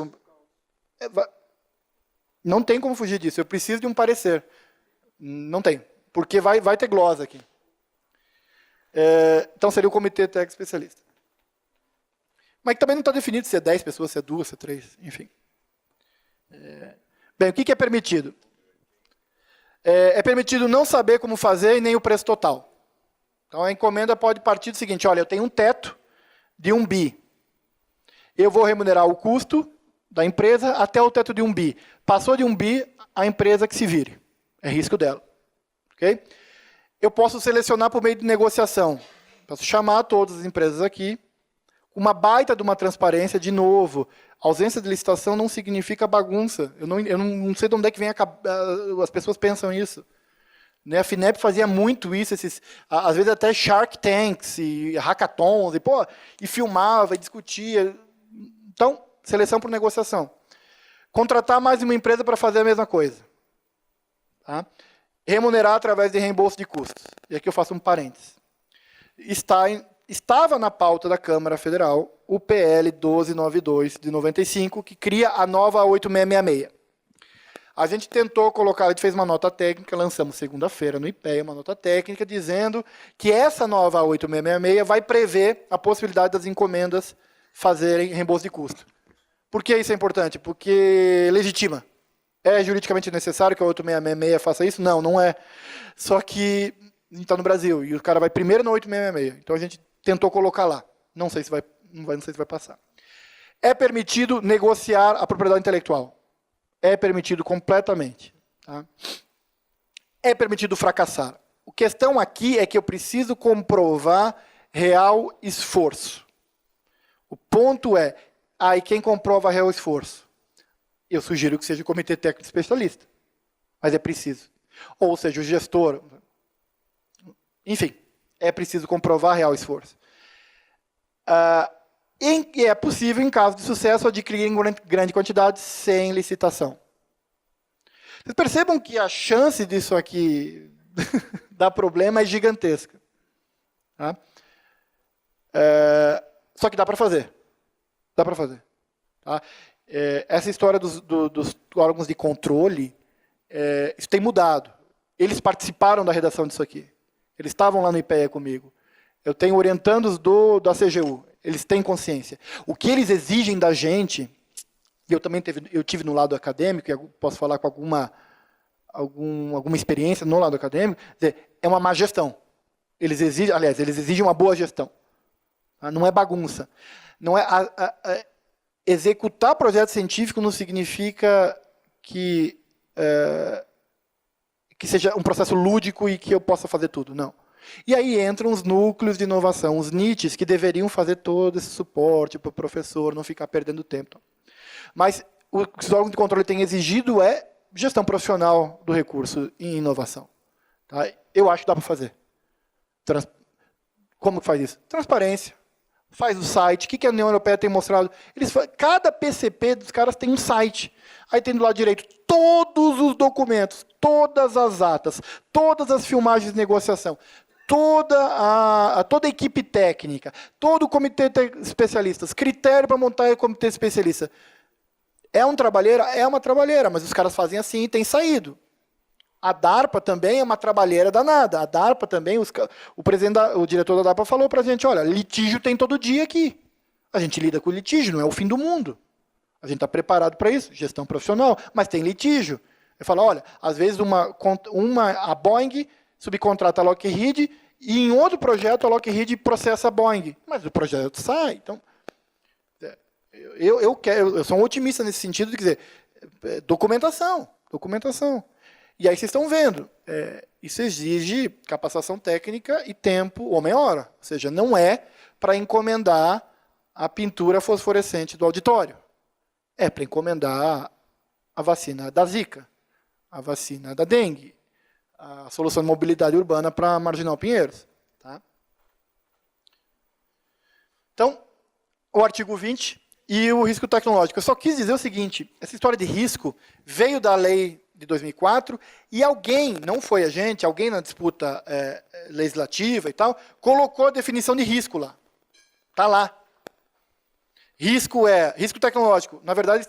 não tem como fugir disso. Eu preciso de um parecer. Não tem. Porque vai ter glosa aqui. Então, seria o comitê técnico especialista. Mas também não está definido se é 10 pessoas, se é 2, se é 3, enfim. Bem, o que é permitido? É permitido não saber como fazer e nem o preço total. Então, a encomenda pode partir do seguinte, olha, eu tenho um teto de 1 bi. Eu vou remunerar o custo da empresa até o teto de 1 bi. Passou de 1 bi, a empresa que se vire. É risco dela. Okay? Eu posso selecionar por meio de negociação. Posso chamar todas as empresas aqui. Uma baita de uma transparência, de novo. Ausência de licitação não significa bagunça. Eu não sei de onde é que vem as pessoas pensam isso. Né? A FINEP fazia muito isso, às vezes até Shark Tanks e hackathons, e filmava e discutia. Então, seleção por negociação. Contratar mais de uma empresa para fazer a mesma coisa. Tá? Remunerar através de reembolso de custos. E aqui eu faço um parênteses. Estava na pauta da Câmara Federal o PL 1292 de 95, que cria a nova 8666. A gente tentou colocar, a gente fez uma nota técnica, lançamos segunda-feira no IPEA, uma nota técnica dizendo que essa nova 8666 vai prever a possibilidade das encomendas fazerem reembolso de custo. Por que isso é importante? Porque legitima. É juridicamente necessário que a 8666 faça isso? Não, não é. Só que a gente está no Brasil e o cara vai primeiro na 8666. Então a gente tentou colocar lá. Não sei se vai passar. É permitido negociar a propriedade intelectual. É permitido completamente. Tá? É permitido fracassar. A questão aqui é que eu preciso comprovar real esforço. O ponto é, e quem comprova real esforço? Eu sugiro que seja o comitê técnico especialista. Mas é preciso. Ou seja, o gestor. Enfim, é preciso comprovar real esforço. E é possível, em caso de sucesso, adquirir em grande quantidade sem licitação. Vocês percebam que a chance disso aqui dá problema é gigantesca. Tá? Só que dá para fazer. Dá para fazer. Tá? Essa história dos órgãos de controle, isso tem mudado. Eles participaram da redação disso aqui. Eles estavam lá no IPEA comigo. Eu tenho orientandos da CGU. Eles têm consciência. O que eles exigem da gente, e eu tive no lado acadêmico, e posso falar com alguma experiência no lado acadêmico, é uma má gestão. Eles exigem uma boa gestão. Não é bagunça. Não é executar projeto científico não significa que seja um processo lúdico e que eu possa fazer tudo. Não. E aí entram os núcleos de inovação, os NITs, que deveriam fazer todo esse suporte para o professor não ficar perdendo tempo. Mas o que os órgãos de controle têm exigido é gestão profissional do recurso em inovação. Tá? Eu acho que dá para fazer. Como que faz isso? Transparência. Faz o site. O que a União Europeia tem mostrado? Cada PCP dos caras tem um site. Aí tem do lado direito todos os documentos, todas as atas, todas as filmagens de negociação, toda a equipe técnica, todo o comitê de especialistas, critério para montar o comitê especialista. É uma trabalheira, mas os caras fazem assim e tem saído. A DARPA também é uma trabalheira danada. A DARPA também, o diretor da DARPA falou para a gente, olha, litígio tem todo dia aqui. A gente lida com litígio, não é o fim do mundo. A gente está preparado para isso, gestão profissional, mas tem litígio. Eu falo, olha, às vezes a Boeing subcontrata a Lockheed e em outro projeto a Lockheed processa a Boeing. Mas o projeto sai. Então, eu sou um otimista nesse sentido de dizer, documentação. E aí vocês estão vendo, isso exige capacitação técnica e tempo homem-hora. Ou seja, não é para encomendar a pintura fosforescente do auditório. É para encomendar a vacina da Zika, a vacina da dengue, a solução de mobilidade urbana para Marginal Pinheiros. Tá? Então, o artigo 20 e o risco tecnológico. Eu só quis dizer o seguinte, essa história de risco veio da lei de 2004 e alguém, não foi a gente, alguém na disputa legislativa e tal, colocou a definição de risco lá. Está lá. Risco tecnológico. Na verdade,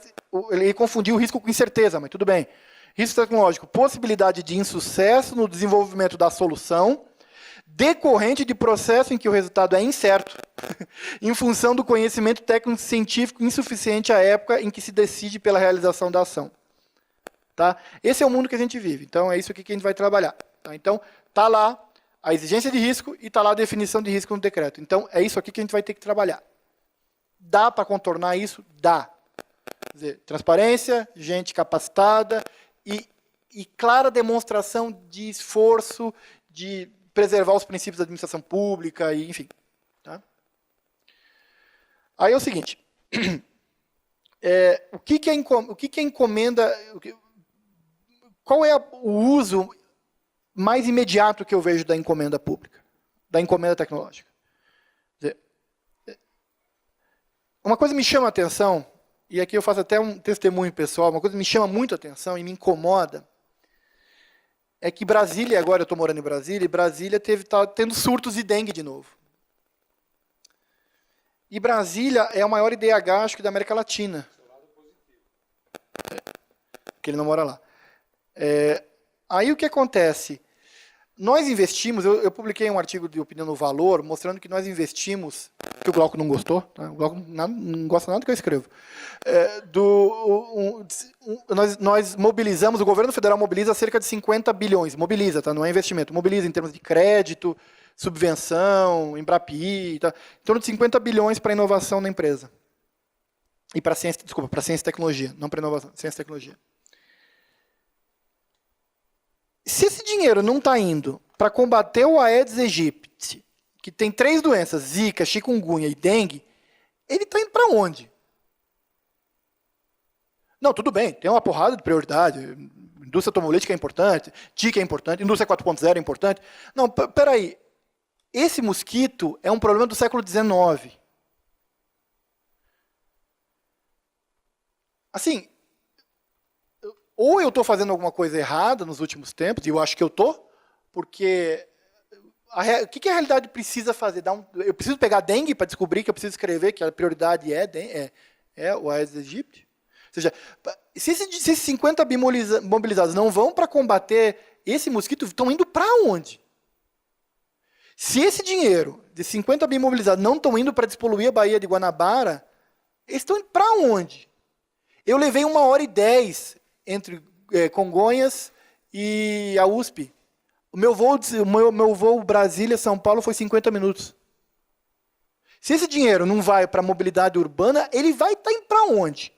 ele confundiu risco com incerteza, mas tudo bem. Risco tecnológico, possibilidade de insucesso no desenvolvimento da solução, decorrente de processo em que o resultado é incerto, em função do conhecimento técnico-científico insuficiente à época em que se decide pela realização da ação. Tá? Esse é o mundo que a gente vive. Então, é isso aqui que a gente vai trabalhar. Tá? Então, está lá a exigência de risco e está lá a definição de risco no decreto. Então, é isso aqui que a gente vai ter que trabalhar. Dá para contornar isso? Dá. Quer dizer, transparência, gente capacitada e clara demonstração de esforço de preservar os princípios da administração pública, e, enfim. Tá? Aí é o seguinte. O que é encomenda... Qual é o uso mais imediato que eu vejo da encomenda pública, da encomenda tecnológica? Quer dizer, uma coisa me chama a atenção, e aqui eu faço até um testemunho pessoal, uma coisa que me chama muito a atenção e me incomoda, é que Brasília, agora eu estou morando em Brasília, e Brasília está tendo surtos de dengue de novo. E Brasília é o maior IDH, acho que, da América Latina. Porque ele não mora lá. Aí o que acontece? Nós investimos, eu publiquei um artigo de opinião no Valor, mostrando que nós investimos, que o Glauco não gostou, tá? O Glauco não gosta nada do que eu escrevo. Nós mobilizamos, o governo federal mobiliza cerca de 50 bilhões, mobiliza, tá? Não é investimento, mobiliza em termos de crédito, subvenção, Embrapi, tá? Em torno de 50 bilhões para inovação na empresa. E para ciência, para ciência e tecnologia, não para inovação, ciência e tecnologia. Se esse dinheiro não está indo para combater o Aedes aegypti, que tem 3 doenças, Zika, chikungunya e dengue, ele está indo para onde? Não, tudo bem, tem uma porrada de prioridade, indústria automobilística é importante, TIC é importante, indústria 4.0 é importante. Não, peraí, esse mosquito é um problema do século XIX. Assim, ou eu estou fazendo alguma coisa errada nos últimos tempos, e eu acho que eu estou, Porque o que a realidade precisa fazer? Eu preciso pegar dengue para descobrir que eu preciso escrever que a prioridade é o Aedes aegypti? Ou seja, se esses 50 mobilizados não vão para combater esse mosquito, estão indo para onde? Se esse dinheiro de 50 mobilizados não estão indo para despoluir a Baía de Guanabara, eles estão indo para onde? Eu levei 1h10 entre Congonhas e a USP. O meu voo Brasília-São Paulo foi 50 minutos. Se esse dinheiro não vai para a mobilidade urbana, ele vai estar indo para onde?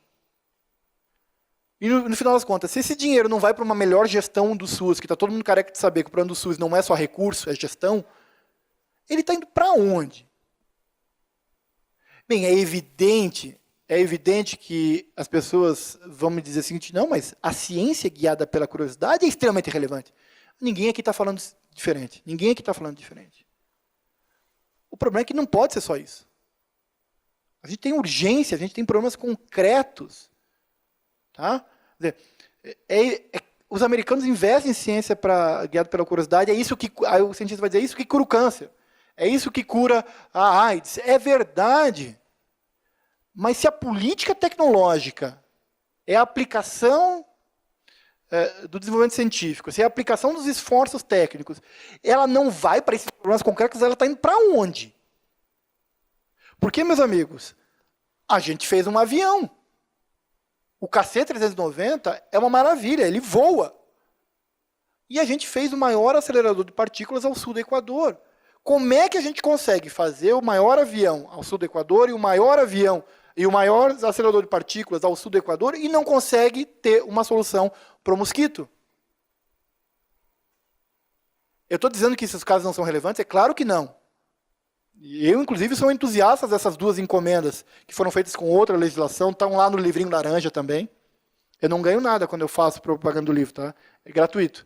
E no final das contas, se esse dinheiro não vai para uma melhor gestão do SUS, que está todo mundo careca de saber que o plano do SUS não é só recurso, é gestão, ele está indo para onde? Bem, é evidente que as pessoas vão me dizer o seguinte, não, mas a ciência guiada pela curiosidade é extremamente relevante. Ninguém aqui está falando diferente. Ninguém aqui está falando diferente. O problema é que não pode ser só isso. A gente tem urgência, a gente tem problemas concretos. Tá? Quer dizer, os americanos investem em ciência guiada pela curiosidade, é isso que aí o cientista vai dizer, é isso que cura o câncer. É isso que cura a AIDS. É verdade. Mas se a política tecnológica é a aplicação do desenvolvimento científico, se é a aplicação dos esforços técnicos, ela não vai para esses problemas concretos, ela está indo para onde? Porque, meus amigos, a gente fez um avião. O KC-390 é uma maravilha, ele voa. E a gente fez o maior acelerador de partículas ao sul do Equador. Como é que a gente consegue fazer o maior avião ao sul do Equador e o maior avião e o maior acelerador de partículas ao sul do Equador e não consegue ter uma solução para o mosquito? Eu estou dizendo que esses casos não são relevantes? É claro que não. Eu, inclusive, sou entusiasta dessas duas encomendas que foram feitas com outra legislação, estão lá no livrinho laranja também. Eu não ganho nada quando eu faço propaganda do livro, tá? É gratuito.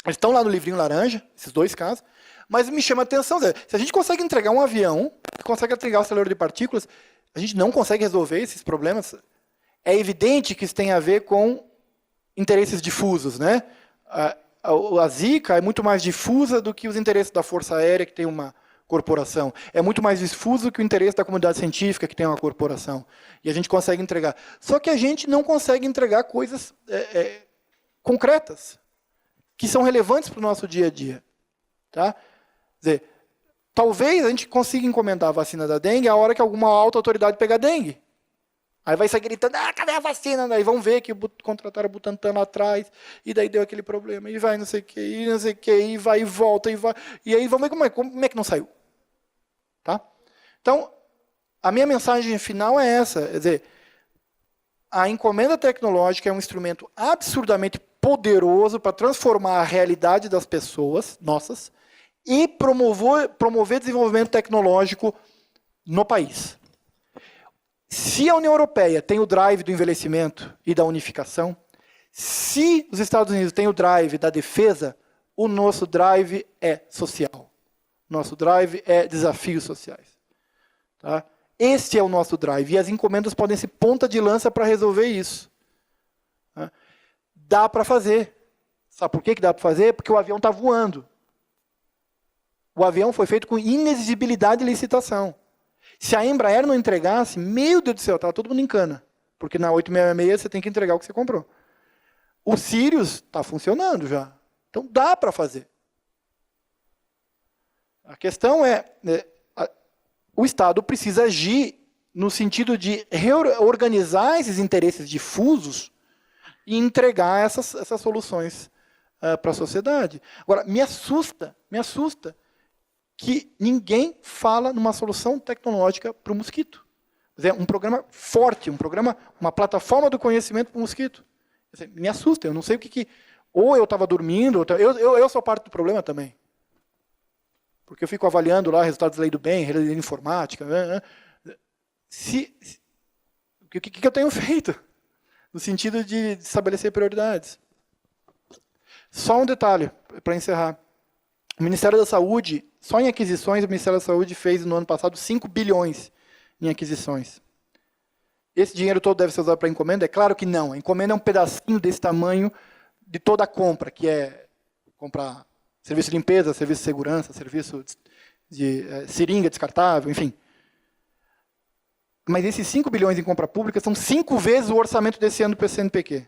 Eles estão lá no livrinho laranja, esses dois casos, mas me chama a atenção, se a gente consegue entregar um avião, consegue entregar o acelerador de partículas, a gente não consegue resolver esses problemas. É evidente que isso tem a ver com interesses difusos, né? A Zika é muito mais difusa do que os interesses da Força Aérea, que tem uma corporação. É muito mais difuso que o interesse da comunidade científica, que tem uma corporação. E a gente consegue entregar. Só que a gente não consegue entregar coisas concretas, que são relevantes para o nosso dia a dia. Tá? Quer dizer, talvez a gente consiga encomendar a vacina da dengue a hora que alguma alta autoridade pegar dengue. Aí vai sair gritando, cadê a vacina? Daí vão ver que contrataram o Butantan lá atrás, e daí deu aquele problema, e vai não sei o que, e não sei o que, e vai e volta, e vai. E aí vamos ver como é que não saiu. Tá? Então, a minha mensagem final é essa, quer dizer, a encomenda tecnológica é um instrumento absurdamente poderoso para transformar a realidade das pessoas, nossas, e promover desenvolvimento tecnológico no país. Se a União Europeia tem o drive do envelhecimento e da unificação, se os Estados Unidos têm o drive da defesa, o nosso drive é social. Nosso drive é desafios sociais. Tá? Esse é o nosso drive. E as encomendas podem ser ponta de lança para resolver isso. Tá? Dá para fazer. Sabe por que dá para fazer? Porque o avião está voando. O avião foi feito com inexigibilidade de licitação. Se a Embraer não entregasse, meu Deus do céu, estava todo mundo em cana. Porque na 866 você tem que entregar o que você comprou. O Sirius está funcionando já. Então dá para fazer. A questão o Estado precisa agir no sentido de reorganizar esses interesses difusos e entregar essas soluções para a sociedade. Agora, me assusta que ninguém fala numa solução tecnológica para o mosquito. É um programa forte, uma plataforma do conhecimento para o mosquito. Me assusta, eu não sei o que... Ou eu estava dormindo, eu sou parte do problema também. Porque eu fico avaliando lá resultados da lei do bem, lei da informática. O que eu tenho feito? No sentido de estabelecer prioridades. Só um detalhe, para encerrar. O Ministério da Saúde, só em aquisições, o Ministério da Saúde fez no ano passado 5 bilhões em aquisições. Esse dinheiro todo deve ser usado para encomenda? É claro que não. A encomenda é um pedacinho desse tamanho de toda a compra, que é comprar Serviço de limpeza, serviço de segurança, serviço de seringa descartável, enfim. Mas esses 5 bilhões em compra pública são 5 vezes o orçamento desse ano do CNPq.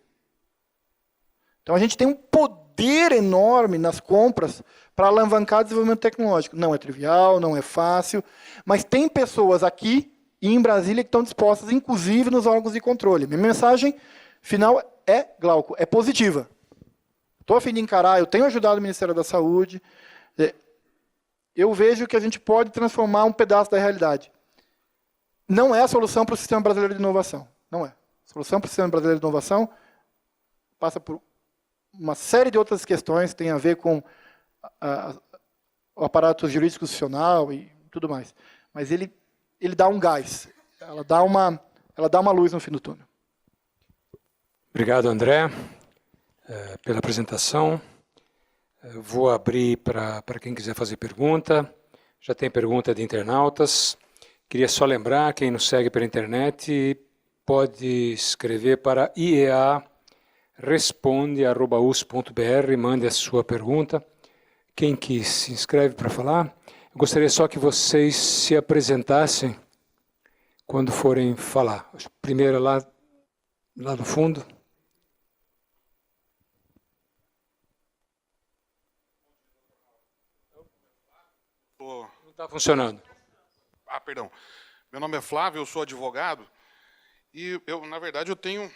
Então, a gente tem um poder enorme nas compras para alavancar o desenvolvimento tecnológico. Não é trivial, não é fácil, mas tem pessoas aqui e em Brasília que estão dispostas, inclusive nos órgãos de controle. Minha mensagem final é, Glauco, é positiva. Estou a fim de encarar, eu tenho ajudado o Ministério da Saúde, eu vejo que a gente pode transformar um pedaço da realidade. Não é a solução para o Sistema Brasileiro de Inovação. Não é. A solução para o Sistema Brasileiro de Inovação passa por uma série de outras questões que têm a ver com o aparato jurídico institucional e tudo mais. Mas ele dá um gás. Ela dá uma luz no fim do túnel. Obrigado, André, pela apresentação. Vou abrir para quem quiser fazer pergunta. Já tem pergunta de internautas. Queria só lembrar, quem nos segue pela internet, pode escrever para iearesponde@us.br, mande a sua pergunta. Quem que se inscreve para falar? Eu gostaria só que vocês se apresentassem quando forem falar. Primeiro lá no fundo. Não está funcionando. Perdão. Meu nome é Flávio, eu sou advogado e na verdade, eu tenho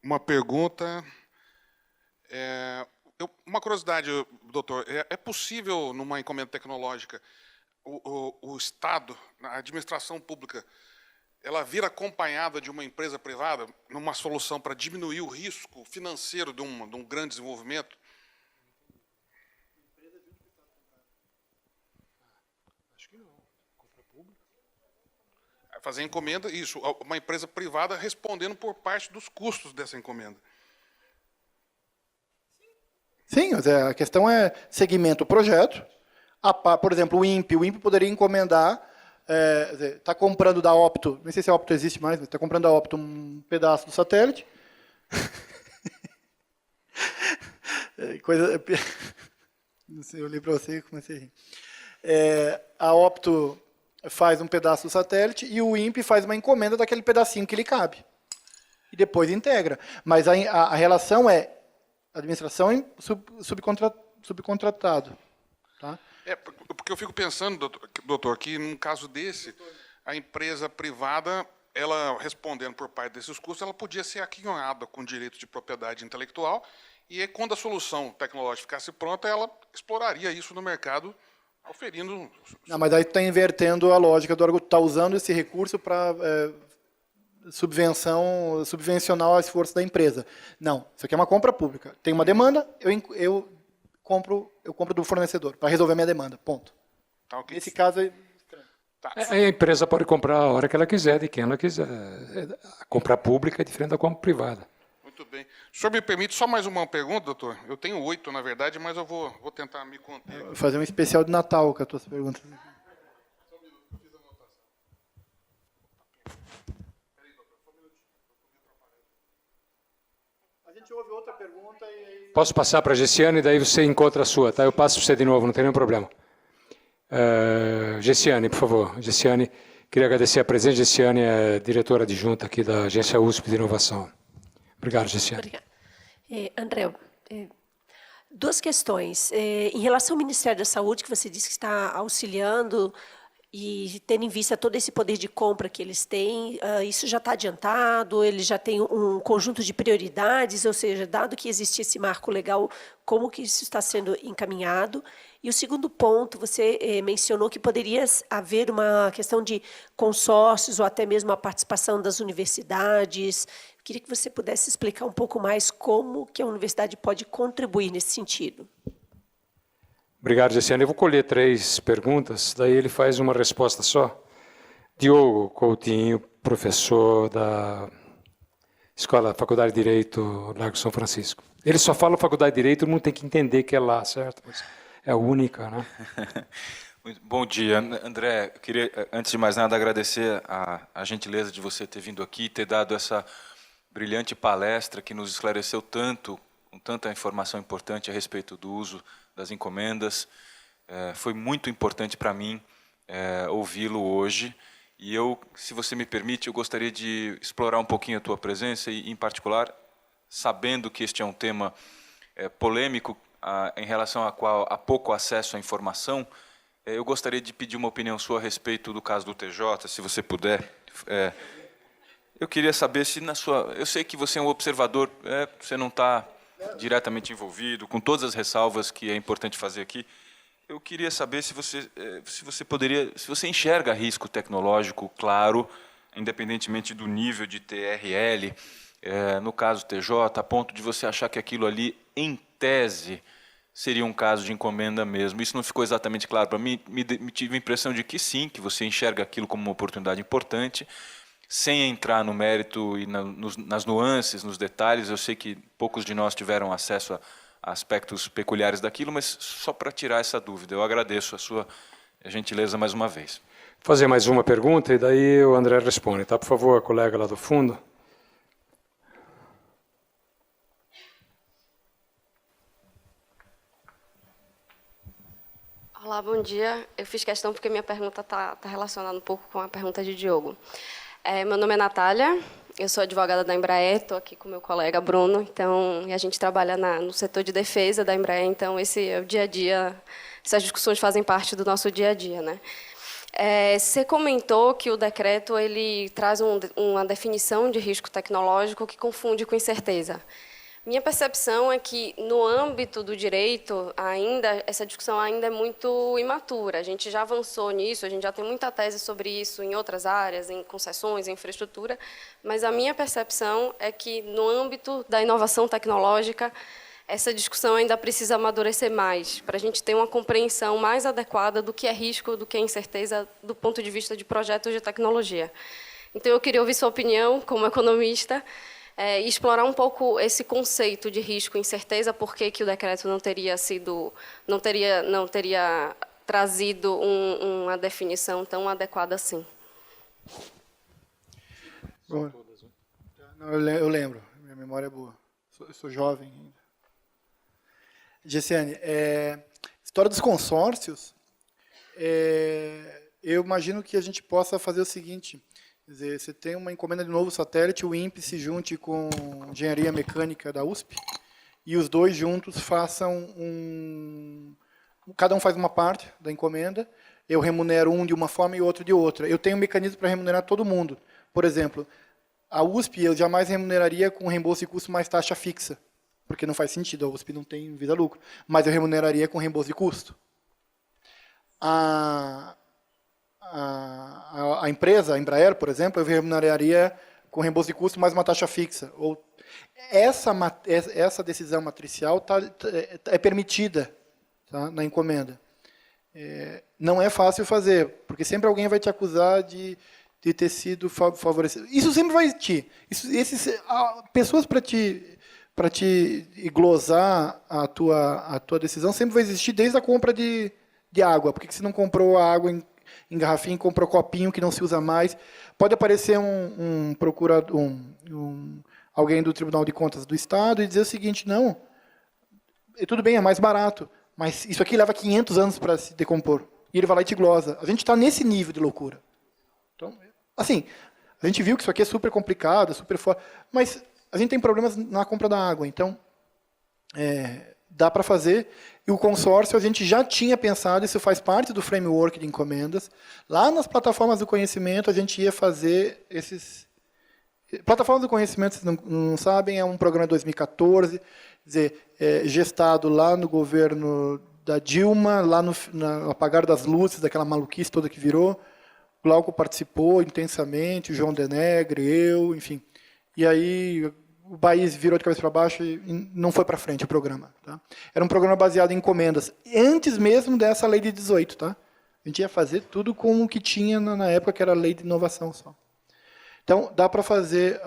uma pergunta, uma curiosidade, doutor. É possível, numa encomenda tecnológica, o Estado, a administração pública, ela vir acompanhada de uma empresa privada numa solução para diminuir o risco financeiro de um grande desenvolvimento? Fazer encomenda, isso, uma empresa privada respondendo por parte dos custos dessa encomenda. Sim, a questão é segmento o projeto. Por exemplo, o INPE poderia encomendar, está comprando da Opto, não sei se a Opto existe mais, mas está comprando da Opto um pedaço do satélite. Não sei, eu olhei para você e comecei a rir. A Opto faz um pedaço do satélite e o INPE faz uma encomenda daquele pedacinho que lhe cabe. E depois integra. Mas a relação é administração e subcontratado. Tá? Porque eu fico pensando, doutor, que num caso desse, a empresa privada, ela respondendo por parte desses custos, ela podia ser aquinhoada com direito de propriedade intelectual e aí, quando a solução tecnológica ficasse pronta, ela exploraria isso no mercado, oferindo... Não, mas aí está invertendo a lógica do argumento, está usando esse recurso para subvencionar o esforço da empresa. Não, isso aqui é uma compra pública. Tem uma demanda, eu compro do fornecedor para resolver minha demanda, ponto. Tá, okay. Nesse caso... A empresa pode comprar a hora que ela quiser, de quem ela quiser. A compra pública é diferente da compra privada. Muito bem. O senhor me permite só mais uma pergunta, doutor? Eu tenho 8, na verdade, mas eu vou tentar me conter. Vou fazer um especial de Natal com as tuas perguntas. A gente ouve outra pergunta e... Posso passar para a Gessiane, daí você encontra a sua, tá? Eu passo para você de novo, não tem nenhum problema. Gessiane, por favor. Gessiane, queria agradecer a presença. Gessiane é diretora adjunta aqui da Agência USP de Inovação. Obrigado, Gessiane. Obrigada. André, duas questões. Em relação ao Ministério da Saúde, que você disse que está auxiliando e tendo em vista todo esse poder de compra que eles têm, isso já está adiantado? Eles já têm um conjunto de prioridades? Ou seja, dado que existe esse marco legal, como que isso está sendo encaminhado? E o segundo ponto, você mencionou que poderia haver uma questão de consórcios ou até mesmo a participação das universidades. Queria que você pudesse explicar um pouco mais como que a universidade pode contribuir nesse sentido. Obrigado, Gessiane. Eu vou colher 3 perguntas, daí ele faz uma resposta só. Diogo Coutinho, professor da Faculdade de Direito Largo São Francisco. Ele só fala Faculdade de Direito, todo mundo tem que entender que é lá, certo? Mas é a única, né? Bom dia, André. Eu queria, antes de mais nada, agradecer a gentileza de você ter vindo aqui e ter dado essa brilhante palestra que nos esclareceu tanto, com tanta informação importante a respeito do uso das encomendas. Foi muito importante para mim ouvi-lo hoje. E eu, se você me permite, eu gostaria de explorar um pouquinho a tua presença e, em particular, sabendo que este é um tema polêmico em relação ao qual há pouco acesso à informação, eu gostaria de pedir uma opinião sua a respeito do caso do TJ, se você puder. Eu queria saber se na sua... Eu sei que você é um observador, você não está diretamente envolvido, com todas as ressalvas que é importante fazer aqui. Eu queria saber se você enxerga risco tecnológico claro, independentemente do nível de TRL, no caso TJ, a ponto de você achar que aquilo ali, em tese, seria um caso de encomenda mesmo. Isso não ficou exatamente claro para mim. Me tive a impressão de que sim, que você enxerga aquilo como uma oportunidade importante, sem entrar no mérito e nas nuances, nos detalhes. Eu sei que poucos de nós tiveram acesso a aspectos peculiares daquilo, mas só para tirar essa dúvida. Eu agradeço a sua gentileza mais uma vez. Vou fazer mais uma pergunta e daí o André responde, tá? Por favor, colega lá do fundo. Olá, bom dia. Eu fiz questão porque minha pergunta está relacionada um pouco com a pergunta de Diogo. Meu nome é Natália, eu sou advogada da Embraer, estou aqui com meu colega Bruno, e a gente trabalha no setor de defesa da Embraer, então esse é o dia a dia, essas discussões fazem parte do nosso dia a dia, né? Você comentou que o decreto ele traz uma definição de risco tecnológico que confunde com incerteza. Minha percepção é que, no âmbito do direito, essa discussão ainda é muito imatura. A gente já avançou nisso, a gente já tem muita tese sobre isso em outras áreas, em concessões, em infraestrutura, mas a minha percepção é que, no âmbito da inovação tecnológica, essa discussão ainda precisa amadurecer mais, para a gente ter uma compreensão mais adequada do que é risco, do que é incerteza, do ponto de vista de projetos de tecnologia. Então, eu queria ouvir sua opinião, como economista, e explorar um pouco esse conceito de risco e incerteza, por que o decreto não teria trazido uma definição tão adequada assim. Bom, eu lembro, minha memória é boa. Eu sou jovem ainda. Gessiane, história dos consórcios, eu imagino que a gente possa fazer o seguinte. Quer dizer, você tem uma encomenda de novo satélite, o INPE se junte com Engenharia Mecânica da USP e os dois juntos façam cada um faz uma parte da encomenda, eu remunero um de uma forma e outro de outra. Eu tenho um mecanismo para remunerar todo mundo. Por exemplo, a USP eu jamais remuneraria com reembolso de custo mais taxa fixa, porque não faz sentido, a USP não tem vida-lucro, mas eu remuneraria com reembolso de custo. A empresa, a Embraer, por exemplo, eu remuneraria com reembolso de custo mais uma taxa fixa. Essa decisão matricial é permitida, tá, na encomenda. Não é fácil fazer, porque sempre alguém vai te acusar de ter sido favorecido. Isso sempre vai existir. Pessoas para te glosar a tua decisão sempre vai existir desde a compra de água. Por que você não comprou a água em garrafinha, comprou copinho que não se usa mais? Pode aparecer um procurador, alguém do Tribunal de Contas do Estado e dizer o seguinte: não, tudo bem, é mais barato, mas isso aqui leva 500 anos para se decompor. E ele vai lá e te glosa. A gente está nesse nível de loucura. Então, assim, a gente viu que isso aqui é super complicado, super forte, mas a gente tem problemas na compra da água. Então, dá para fazer. E o consórcio, a gente já tinha pensado, isso faz parte do framework de encomendas. Lá nas plataformas do conhecimento, a gente ia fazer esses... Plataformas do conhecimento, vocês não sabem, é um programa de 2014, quer dizer, gestado lá no governo da Dilma, lá no apagar das luzes, daquela maluquice toda que virou. O Glauco participou intensamente, o João Denegre, eu, enfim. E aí o país virou de cabeça para baixo e não foi para frente o programa. Tá? Era um programa baseado em encomendas, antes mesmo dessa lei de 18. Tá? A gente ia fazer tudo com o que tinha na época, que era a lei de inovação só. Então, dá para fazer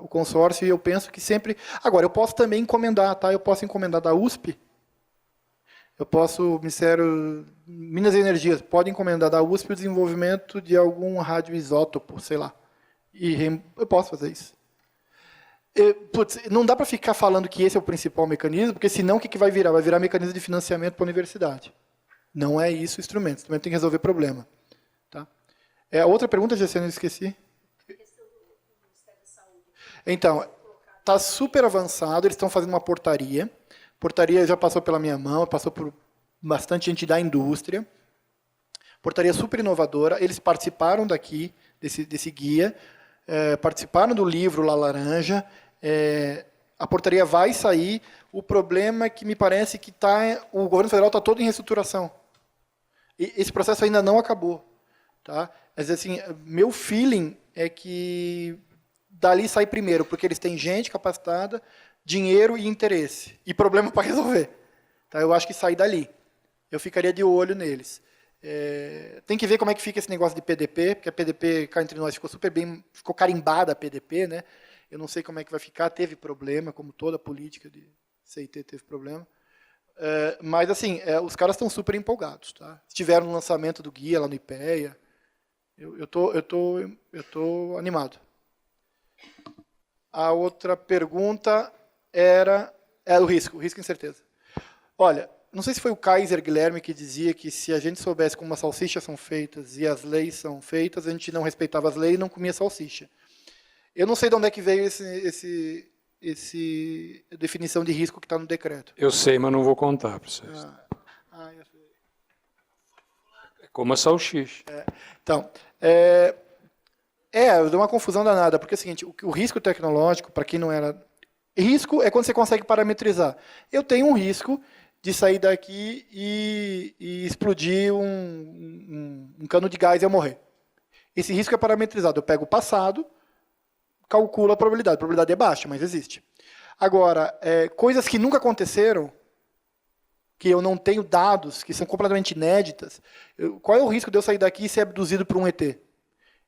o consórcio, e eu penso que sempre... Agora, eu posso também encomendar, tá? Eu posso encomendar da USP, o Ministério Minas e Energias pode encomendar da USP o desenvolvimento de algum radioisótopo, sei lá. E eu posso fazer isso. Putz, não dá para ficar falando que esse é o principal mecanismo, porque senão o que vai virar? Vai virar mecanismo de financiamento para a universidade. Não é isso o instrumento. O instrumento tem que resolver problema. Tá? A outra pergunta, já eu esqueci. Então, está super avançado, eles estão fazendo uma portaria. A portaria já passou pela minha mão, passou por bastante gente da indústria. Portaria super inovadora. Eles participaram daqui, desse guia, participaram do livro La Laranja. A portaria vai sair. O problema é que me parece que o governo federal está todo em reestruturação. E esse processo ainda não acabou. Tá? Mas, assim, meu feeling é que dali sai primeiro, porque eles têm gente capacitada, dinheiro e interesse. E problema para resolver. Tá? Eu acho que sai dali. Eu ficaria de olho neles. Tem que ver como é que fica esse negócio de PDP, porque a PDP, cá entre nós, ficou super bem, ficou carimbada a PDP, né? Eu não sei como é que vai ficar, teve problema, como toda a política de CIT teve problema. Mas, assim, os caras estão super empolgados. Tá? Estiveram no lançamento do guia lá no IPEA. Eu tô animado. A outra pergunta era o risco e incerteza. Olha, não sei se foi o Kaiser Guilherme que dizia que se a gente soubesse como as salsichas são feitas e as leis são feitas, a gente não respeitava as leis e não comia salsicha. Eu não sei de onde é que veio esse definição de risco que está no decreto. Eu sei, mas não vou contar para vocês. Eu sei. É como a salsicha. Então, deu uma confusão danada, porque é o seguinte, o risco tecnológico, para quem não era... Risco é quando você consegue parametrizar. Eu tenho um risco de sair daqui e explodir um cano de gás e eu morrer. Esse risco é parametrizado. Eu pego o passado, calculo a probabilidade. A probabilidade é baixa, mas existe. Agora, coisas que nunca aconteceram, que eu não tenho dados, que são completamente inéditas, qual é o risco de eu sair daqui e ser abduzido por um ET?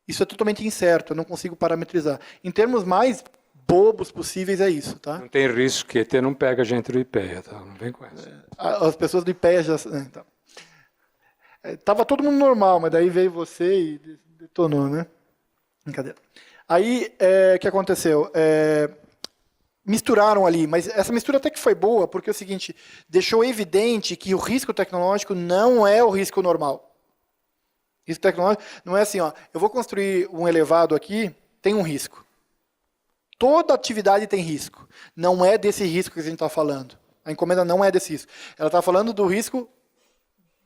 Isso é totalmente incerto, eu não consigo parametrizar. Em termos mais bobos possíveis, é isso. Tá? Não tem risco que ET não pega a gente do IPEA, tá? Não vem com essa. As pessoas do IPEA já... Então. Tava todo mundo normal, mas daí veio você e detonou, né? Brincadeira. Aí, o que aconteceu? Misturaram ali, mas essa mistura até que foi boa, porque é o seguinte, deixou evidente que o risco tecnológico não é o risco normal. Risco tecnológico não é assim, ó, eu vou construir um elevado aqui, tem um risco. Toda atividade tem risco. Não é desse risco que a gente está falando. A encomenda não é desse risco. Ela está falando do risco,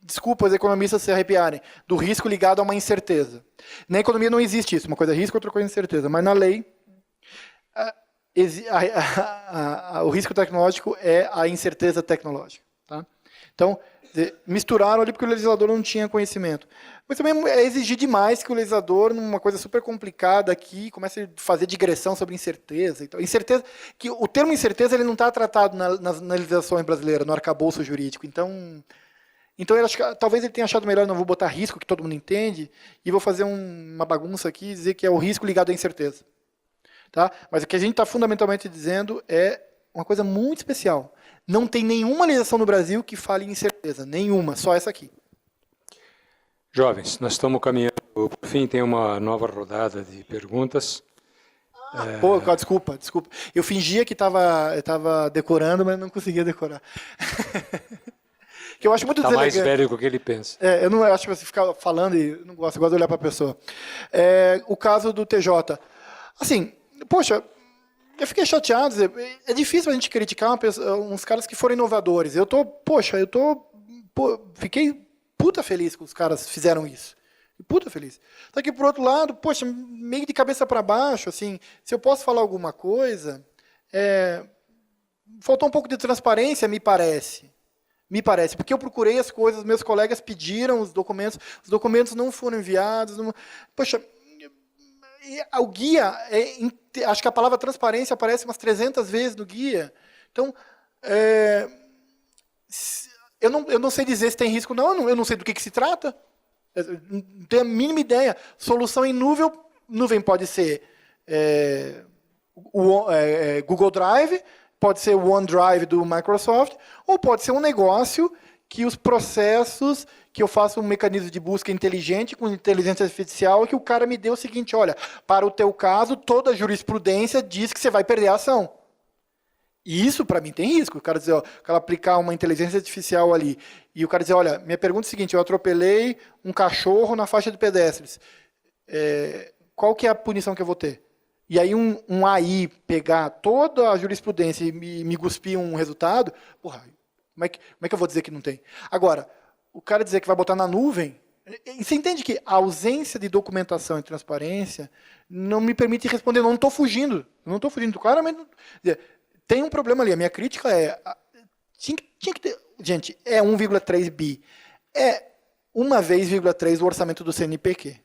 desculpa os economistas se arrepiarem, do risco ligado a uma incerteza. Na economia não existe isso. Uma coisa é risco, outra coisa é incerteza. Mas na lei, o risco tecnológico é a incerteza tecnológica. Tá? Então, misturaram ali porque o legislador não tinha conhecimento. Mas também é exigir demais que o legislador, numa coisa super complicada aqui, comece a fazer digressão sobre incerteza. Então, incerteza, que o termo incerteza ele não está tratado nas legislações brasileiras, no arcabouço jurídico. Então eu acho que, talvez ele tenha achado melhor, não vou botar risco, que todo mundo entende, e vou fazer uma bagunça aqui e dizer que é o risco ligado à incerteza. Tá? Mas o que a gente está fundamentalmente dizendo é uma coisa muito especial. Não tem nenhuma legislação no Brasil que fale em incerteza. Nenhuma, só essa aqui. Jovens, nós estamos caminhando para o fim, tem uma nova rodada de perguntas. Pô, desculpa. Eu fingia que estava decorando, mas não conseguia decorar. Que eu acho muito deselegante. Está mais velho do que ele pensa. Eu não acho que você ficar falando e não gosto, eu gosto de olhar para a pessoa. O caso do TJ. Assim, poxa, eu fiquei chateado. É difícil a gente criticar uns caras que foram inovadores. Fiquei puta feliz que os caras fizeram isso. Puta feliz. Só que, por outro lado, poxa, meio de cabeça para baixo, assim, se eu posso falar alguma coisa, faltou um pouco de transparência, me parece. Porque eu procurei as coisas, meus colegas pediram os documentos não foram enviados. Poxa, o guia, acho que a palavra transparência aparece umas 300 vezes no guia. Então, eu não sei dizer se tem risco, não. Eu não sei do que se trata. Não tenho a mínima ideia. Solução em nuvem pode ser Google Drive, pode ser o OneDrive do Microsoft, ou pode ser um negócio que os processos que eu faça um mecanismo de busca inteligente, com inteligência artificial, e que o cara me dê o seguinte, olha, para o teu caso, toda a jurisprudência diz que você vai perder a ação. E isso, para mim, tem risco. O cara dizer, ó, o cara aplicar uma inteligência artificial ali, e o cara dizer, olha, minha pergunta é a seguinte, eu atropelei um cachorro na faixa de pedestres. Qual que é a punição que eu vou ter? E aí um AI pegar toda a jurisprudência e me cuspir um resultado, porra, como é que eu vou dizer que não tem? Agora, o cara dizer que vai botar na nuvem, você entende que a ausência de documentação e transparência não me permite responder, não estou fugindo claramente. Tem um problema ali, a minha crítica tinha que ter, gente, é 1,3 bi, é 1,3 o orçamento do CNPq.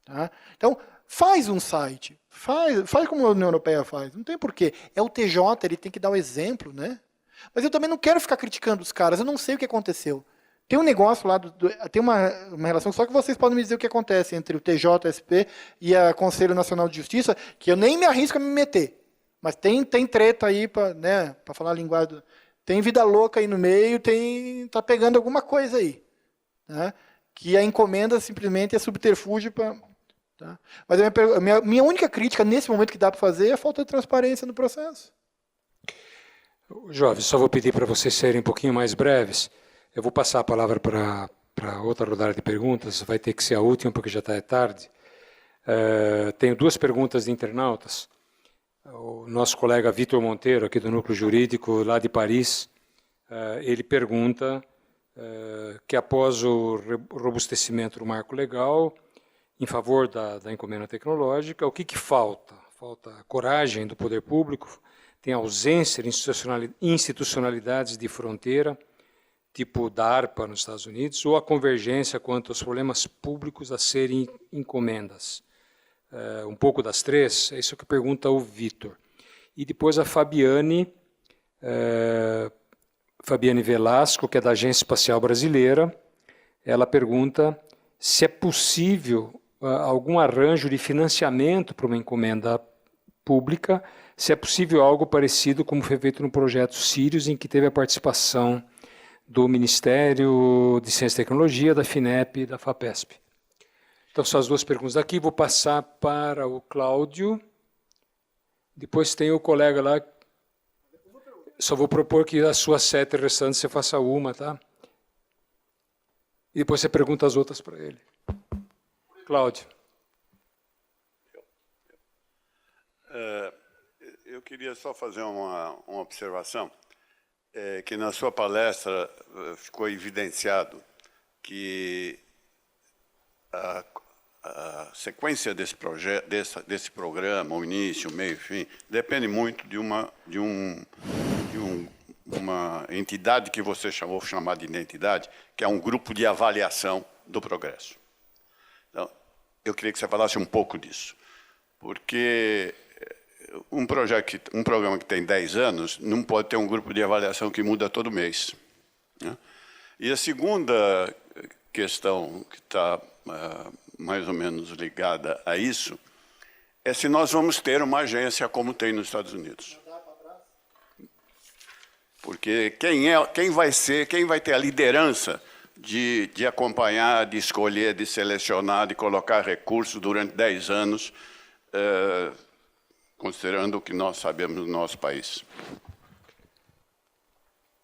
Tá? Então, faz um site, faz como a União Europeia faz, não tem porquê. É o TJ, ele tem que dar o exemplo, né? Mas eu também não quero ficar criticando os caras, eu não sei o que aconteceu. Tem um negócio lá, tem uma relação, só que vocês podem me dizer o que acontece entre o TJSP e a Conselho Nacional de Justiça, que eu nem me arrisco a me meter. Mas tem treta aí, né, para falar a linguagem, tem vida louca aí no meio, tá pegando alguma coisa aí. Né? Que a encomenda simplesmente é subterfúgio para... Tá? Mas a minha única crítica nesse momento que dá para fazer é a falta de transparência no processo. Jovens, só vou pedir para vocês serem um pouquinho mais breves. Eu vou passar a palavra para outra rodada de perguntas, vai ter que ser a última porque já está tarde. Tenho duas perguntas de internautas. O nosso colega Vitor Monteiro, aqui do Núcleo Jurídico, lá de Paris, ele pergunta que após o robustecimento do marco legal, em favor da encomenda tecnológica, o que falta? Falta coragem do poder público, tem ausência de institucionalidades de fronteira, tipo da ARPA nos Estados Unidos, ou a convergência quanto aos problemas públicos a serem encomendas. Um pouco das três, é isso que pergunta o Vitor. E depois a Fabiane Velasco, que é da Agência Espacial Brasileira, ela pergunta se é possível algum arranjo de financiamento para uma encomenda pública, se é possível algo parecido como foi feito no projeto Sirius, em que teve a participação do Ministério de Ciência e Tecnologia, da FINEP e da FAPESP. Então, são as duas perguntas aqui. Vou passar para o Cláudio. Depois tem o colega lá. Só vou propor que as suas 7 restantes você faça uma, tá? E depois você pergunta as outras para ele. Cláudio. Eu queria só fazer uma observação, que na sua palestra ficou evidenciado que a sequência desse projeto, desse programa, o início, o meio e o fim, depende muito de uma entidade que você vou chamar de entidade, que é um grupo de avaliação do progresso. Então, eu queria que você falasse um pouco disso, porque um programa que tem 10 anos não pode ter um grupo de avaliação que muda todo mês. Né? E a segunda questão que está mais ou menos ligada a isso é se nós vamos ter uma agência como tem nos Estados Unidos. Porque quem vai ter a liderança de acompanhar, de escolher, de selecionar, de colocar recursos durante 10 anos, considerando o que nós sabemos do nosso país.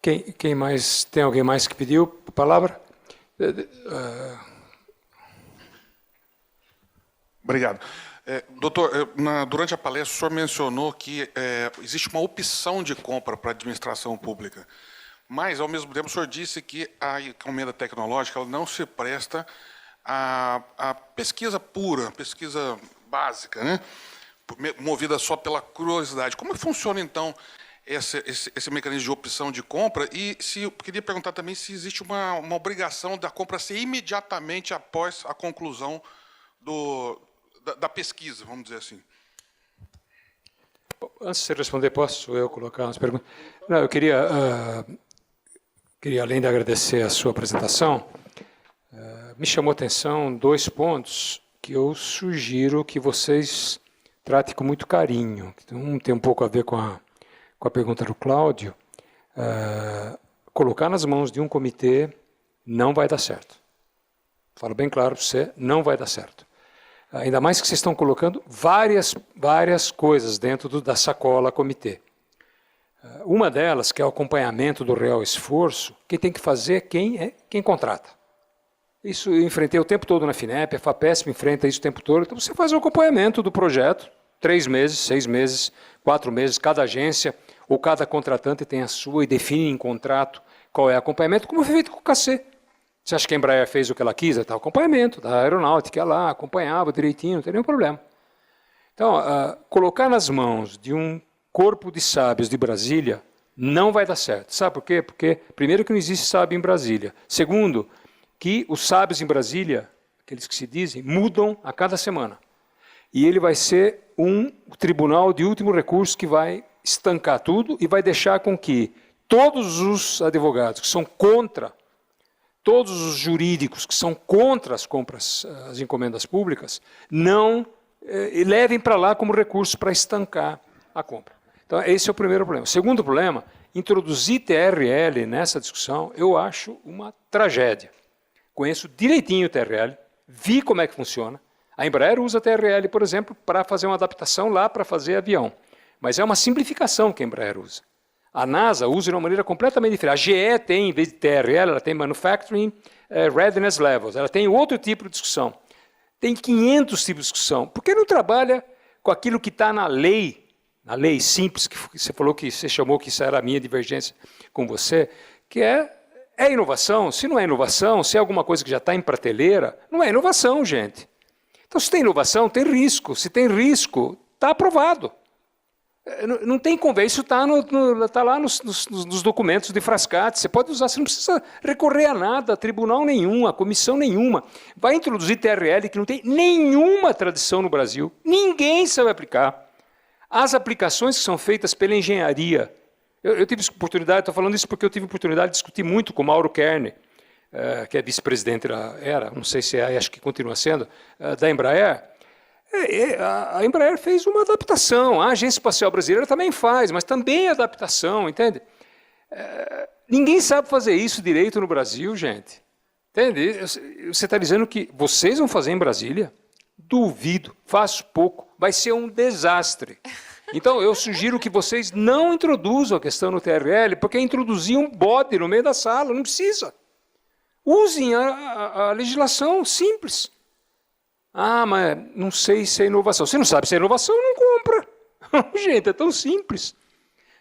Quem mais? Tem alguém mais que pediu a palavra? Obrigado. Doutor, durante a palestra, o senhor mencionou que existe uma opção de compra para a administração pública, mas, ao mesmo tempo, o senhor disse que a encomenda tecnológica ela não se presta à pesquisa pura, pesquisa básica, né? Movida só pela curiosidade. Como funciona, então, esse mecanismo de opção de compra? E eu queria perguntar também se existe uma obrigação da compra ser imediatamente após a conclusão da pesquisa, vamos dizer assim. Antes de você responder, posso eu colocar umas perguntas? Não, eu queria, além de agradecer a sua apresentação, me chamou a atenção 2 pontos que eu sugiro que vocês tratem com muito carinho. Um tem um pouco a ver com a pergunta do Cláudio. Colocar nas mãos de um comitê não vai dar certo. Falo bem claro para você, não vai dar certo. Ainda mais que vocês estão colocando várias coisas dentro da sacola comitê. Uma delas, que é o acompanhamento do real esforço, quem tem que fazer é quem contrata. Isso eu enfrentei o tempo todo na FINEP, a FAPESP enfrenta isso o tempo todo. Então você faz o acompanhamento do projeto, 3 meses, 6 meses, 4 meses, cada agência ou cada contratante tem a sua e define em contrato qual é o acompanhamento, como foi feito com o KC. Você acha que a Embraer fez o que ela quis? Está o acompanhamento da aeronáutica, ia lá, acompanhava direitinho, não tem nenhum problema. Então, colocar nas mãos de um corpo de sábios de Brasília não vai dar certo. Sabe por quê? Porque, primeiro, que não existe sábio em Brasília. Segundo, que os sábios em Brasília, aqueles que se dizem, mudam a cada semana. E ele vai ser um tribunal de último recurso que vai estancar tudo e vai deixar com que todos os advogados que são contra, todos os jurídicos que são contra as compras, as encomendas públicas, não levem para lá como recurso para estancar a compra. Então, esse é o primeiro problema. O segundo problema, introduzir TRL nessa discussão, eu acho uma tragédia. Conheço direitinho o TRL, vi como é que funciona. A Embraer usa TRL, por exemplo, para fazer uma adaptação lá para fazer avião. Mas é uma simplificação que a Embraer usa. A NASA usa de uma maneira completamente diferente. A GE tem, em vez de TRL, ela tem Manufacturing Readiness Levels. Ela tem outro tipo de discussão. Tem 500 tipos de discussão. Por que não trabalha com aquilo que está na lei simples, que você falou que você chamou que isso era a minha divergência com você, que é inovação. Se não é inovação, se é alguma coisa que já está em prateleira, não é inovação, gente. Então, se tem inovação, tem risco. Se tem risco, está aprovado. Não tem conversa, isso está lá nos documentos de Frascati. Você pode usar, você não precisa recorrer a nada, a tribunal nenhum, a comissão nenhuma. Vai introduzir TRL que não tem nenhuma tradição no Brasil. Ninguém sabe aplicar. As aplicações que são feitas pela engenharia. Eu tive oportunidade, estou falando isso porque eu tive oportunidade de discutir muito com o Mauro Kern, que é vice-presidente, não sei se é, acho que continua sendo, da Embraer. A Embraer fez uma adaptação, a Agência Espacial Brasileira também faz, mas também é adaptação, entende? Ninguém sabe fazer isso direito no Brasil, gente. Entende? Você está dizendo que vocês vão fazer em Brasília? Duvido, faço pouco, vai ser um desastre. Então, eu sugiro que vocês não introduzam a questão no TRL, porque introduzir um bode no meio da sala, não precisa. Usem a legislação simples. Ah, mas não sei se é inovação. Você não sabe se é inovação, não compra. Gente, é tão simples.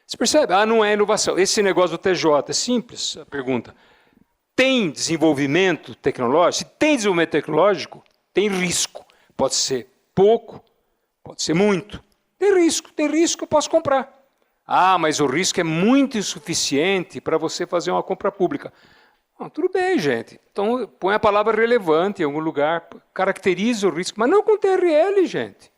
Você percebe? Ah, não é inovação. Esse negócio do TJ é simples, a pergunta. Tem desenvolvimento tecnológico? Se tem desenvolvimento tecnológico, tem risco. Pode ser pouco, pode ser muito. Tem risco, eu posso comprar. Ah, mas o risco é muito insuficiente para você fazer uma compra pública. Tudo bem, gente. Então, põe a palavra relevante em algum lugar, caracteriza o risco, mas não com TRL, gente.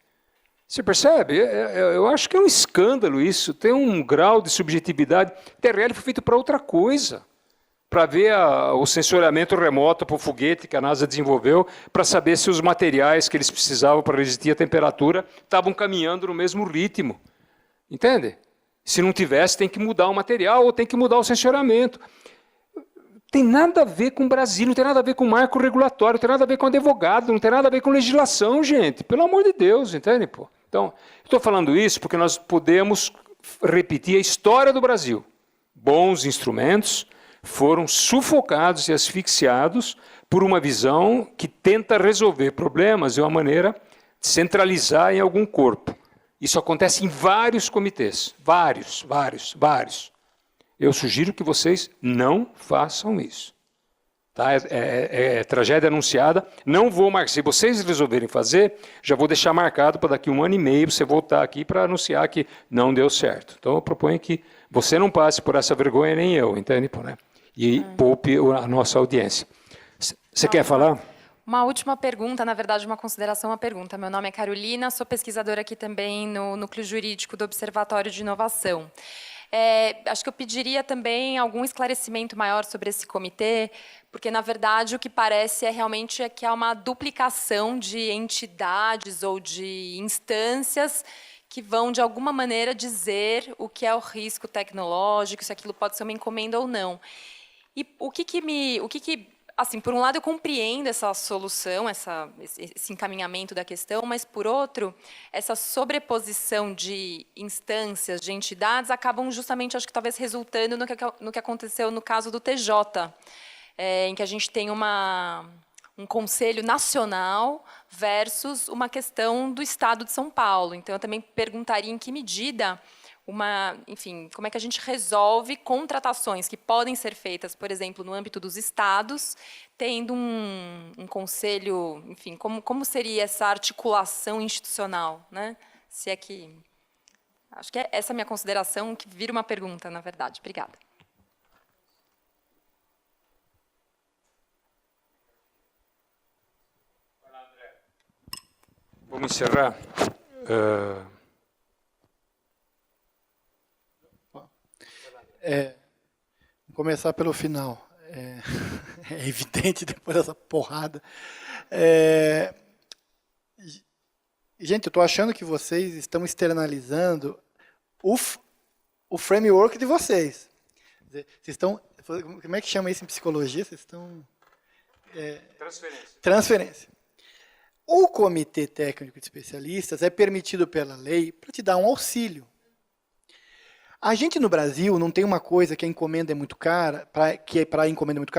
Você percebe? Eu acho que é um escândalo isso, tem um grau de subjetividade. TRL foi feito para outra coisa, para ver o sensoriamento remoto para o foguete que a NASA desenvolveu, para saber se os materiais que eles precisavam para resistir à temperatura estavam caminhando no mesmo ritmo. Entende? Se não tivesse, tem que mudar o material ou tem que mudar o sensoriamento. Tem nada a ver com o Brasil, não tem nada a ver com marco regulatório, não tem nada a ver com advogado, não tem nada a ver com legislação, gente. Pelo amor de Deus, entende? Pô? Então, estou falando isso porque nós podemos repetir a história do Brasil. Bons instrumentos foram sufocados e asfixiados por uma visão que tenta resolver problemas de uma maneira de centralizar em algum corpo. Isso acontece em vários comitês, vários. Eu sugiro que vocês não façam isso. Tá? É tragédia anunciada, não vou marcar. Se vocês resolverem fazer, já vou deixar marcado para daqui 1 ano e meio você voltar aqui para anunciar que não deu certo. Então eu proponho que você não passe por essa vergonha, nem eu, entende? Né? E poupe a nossa audiência. Você quer falar? Uma última pergunta, na verdade, uma consideração, uma pergunta. Meu nome é Carolina, sou pesquisadora aqui também no Núcleo Jurídico do Observatório de Inovação. Acho que eu pediria também algum esclarecimento maior sobre esse comitê, porque, na verdade, o que parece realmente que há uma duplicação de entidades ou de instâncias que vão, de alguma maneira, dizer o que é o risco tecnológico, se aquilo pode ser uma encomenda ou não. E o que assim, por um lado, eu compreendo essa solução, esse encaminhamento da questão, mas, por outro, essa sobreposição de instâncias, de entidades, acabam justamente, acho que talvez, resultando no que aconteceu no caso do TJ, em que a gente tem um conselho nacional versus uma questão do Estado de São Paulo. Então, eu também perguntaria em que medida enfim, como é que a gente resolve contratações que podem ser feitas, por exemplo, no âmbito dos estados, tendo um conselho, enfim, como seria essa articulação institucional, né? Se é que... Acho que é essa a minha consideração, que vira uma pergunta, na verdade. Obrigada. Vamos encerrar. Vou começar pelo final. É evidente depois dessa porrada. Gente, eu estou achando que vocês estão externalizando o framework de vocês. Vocês estão... Como é que chama isso em psicologia? Vocês estão... Transferência. O Comitê Técnico de Especialistas é permitido pela lei para te dar um auxílio. A gente no Brasil não tem uma coisa que a encomenda é muito cara, que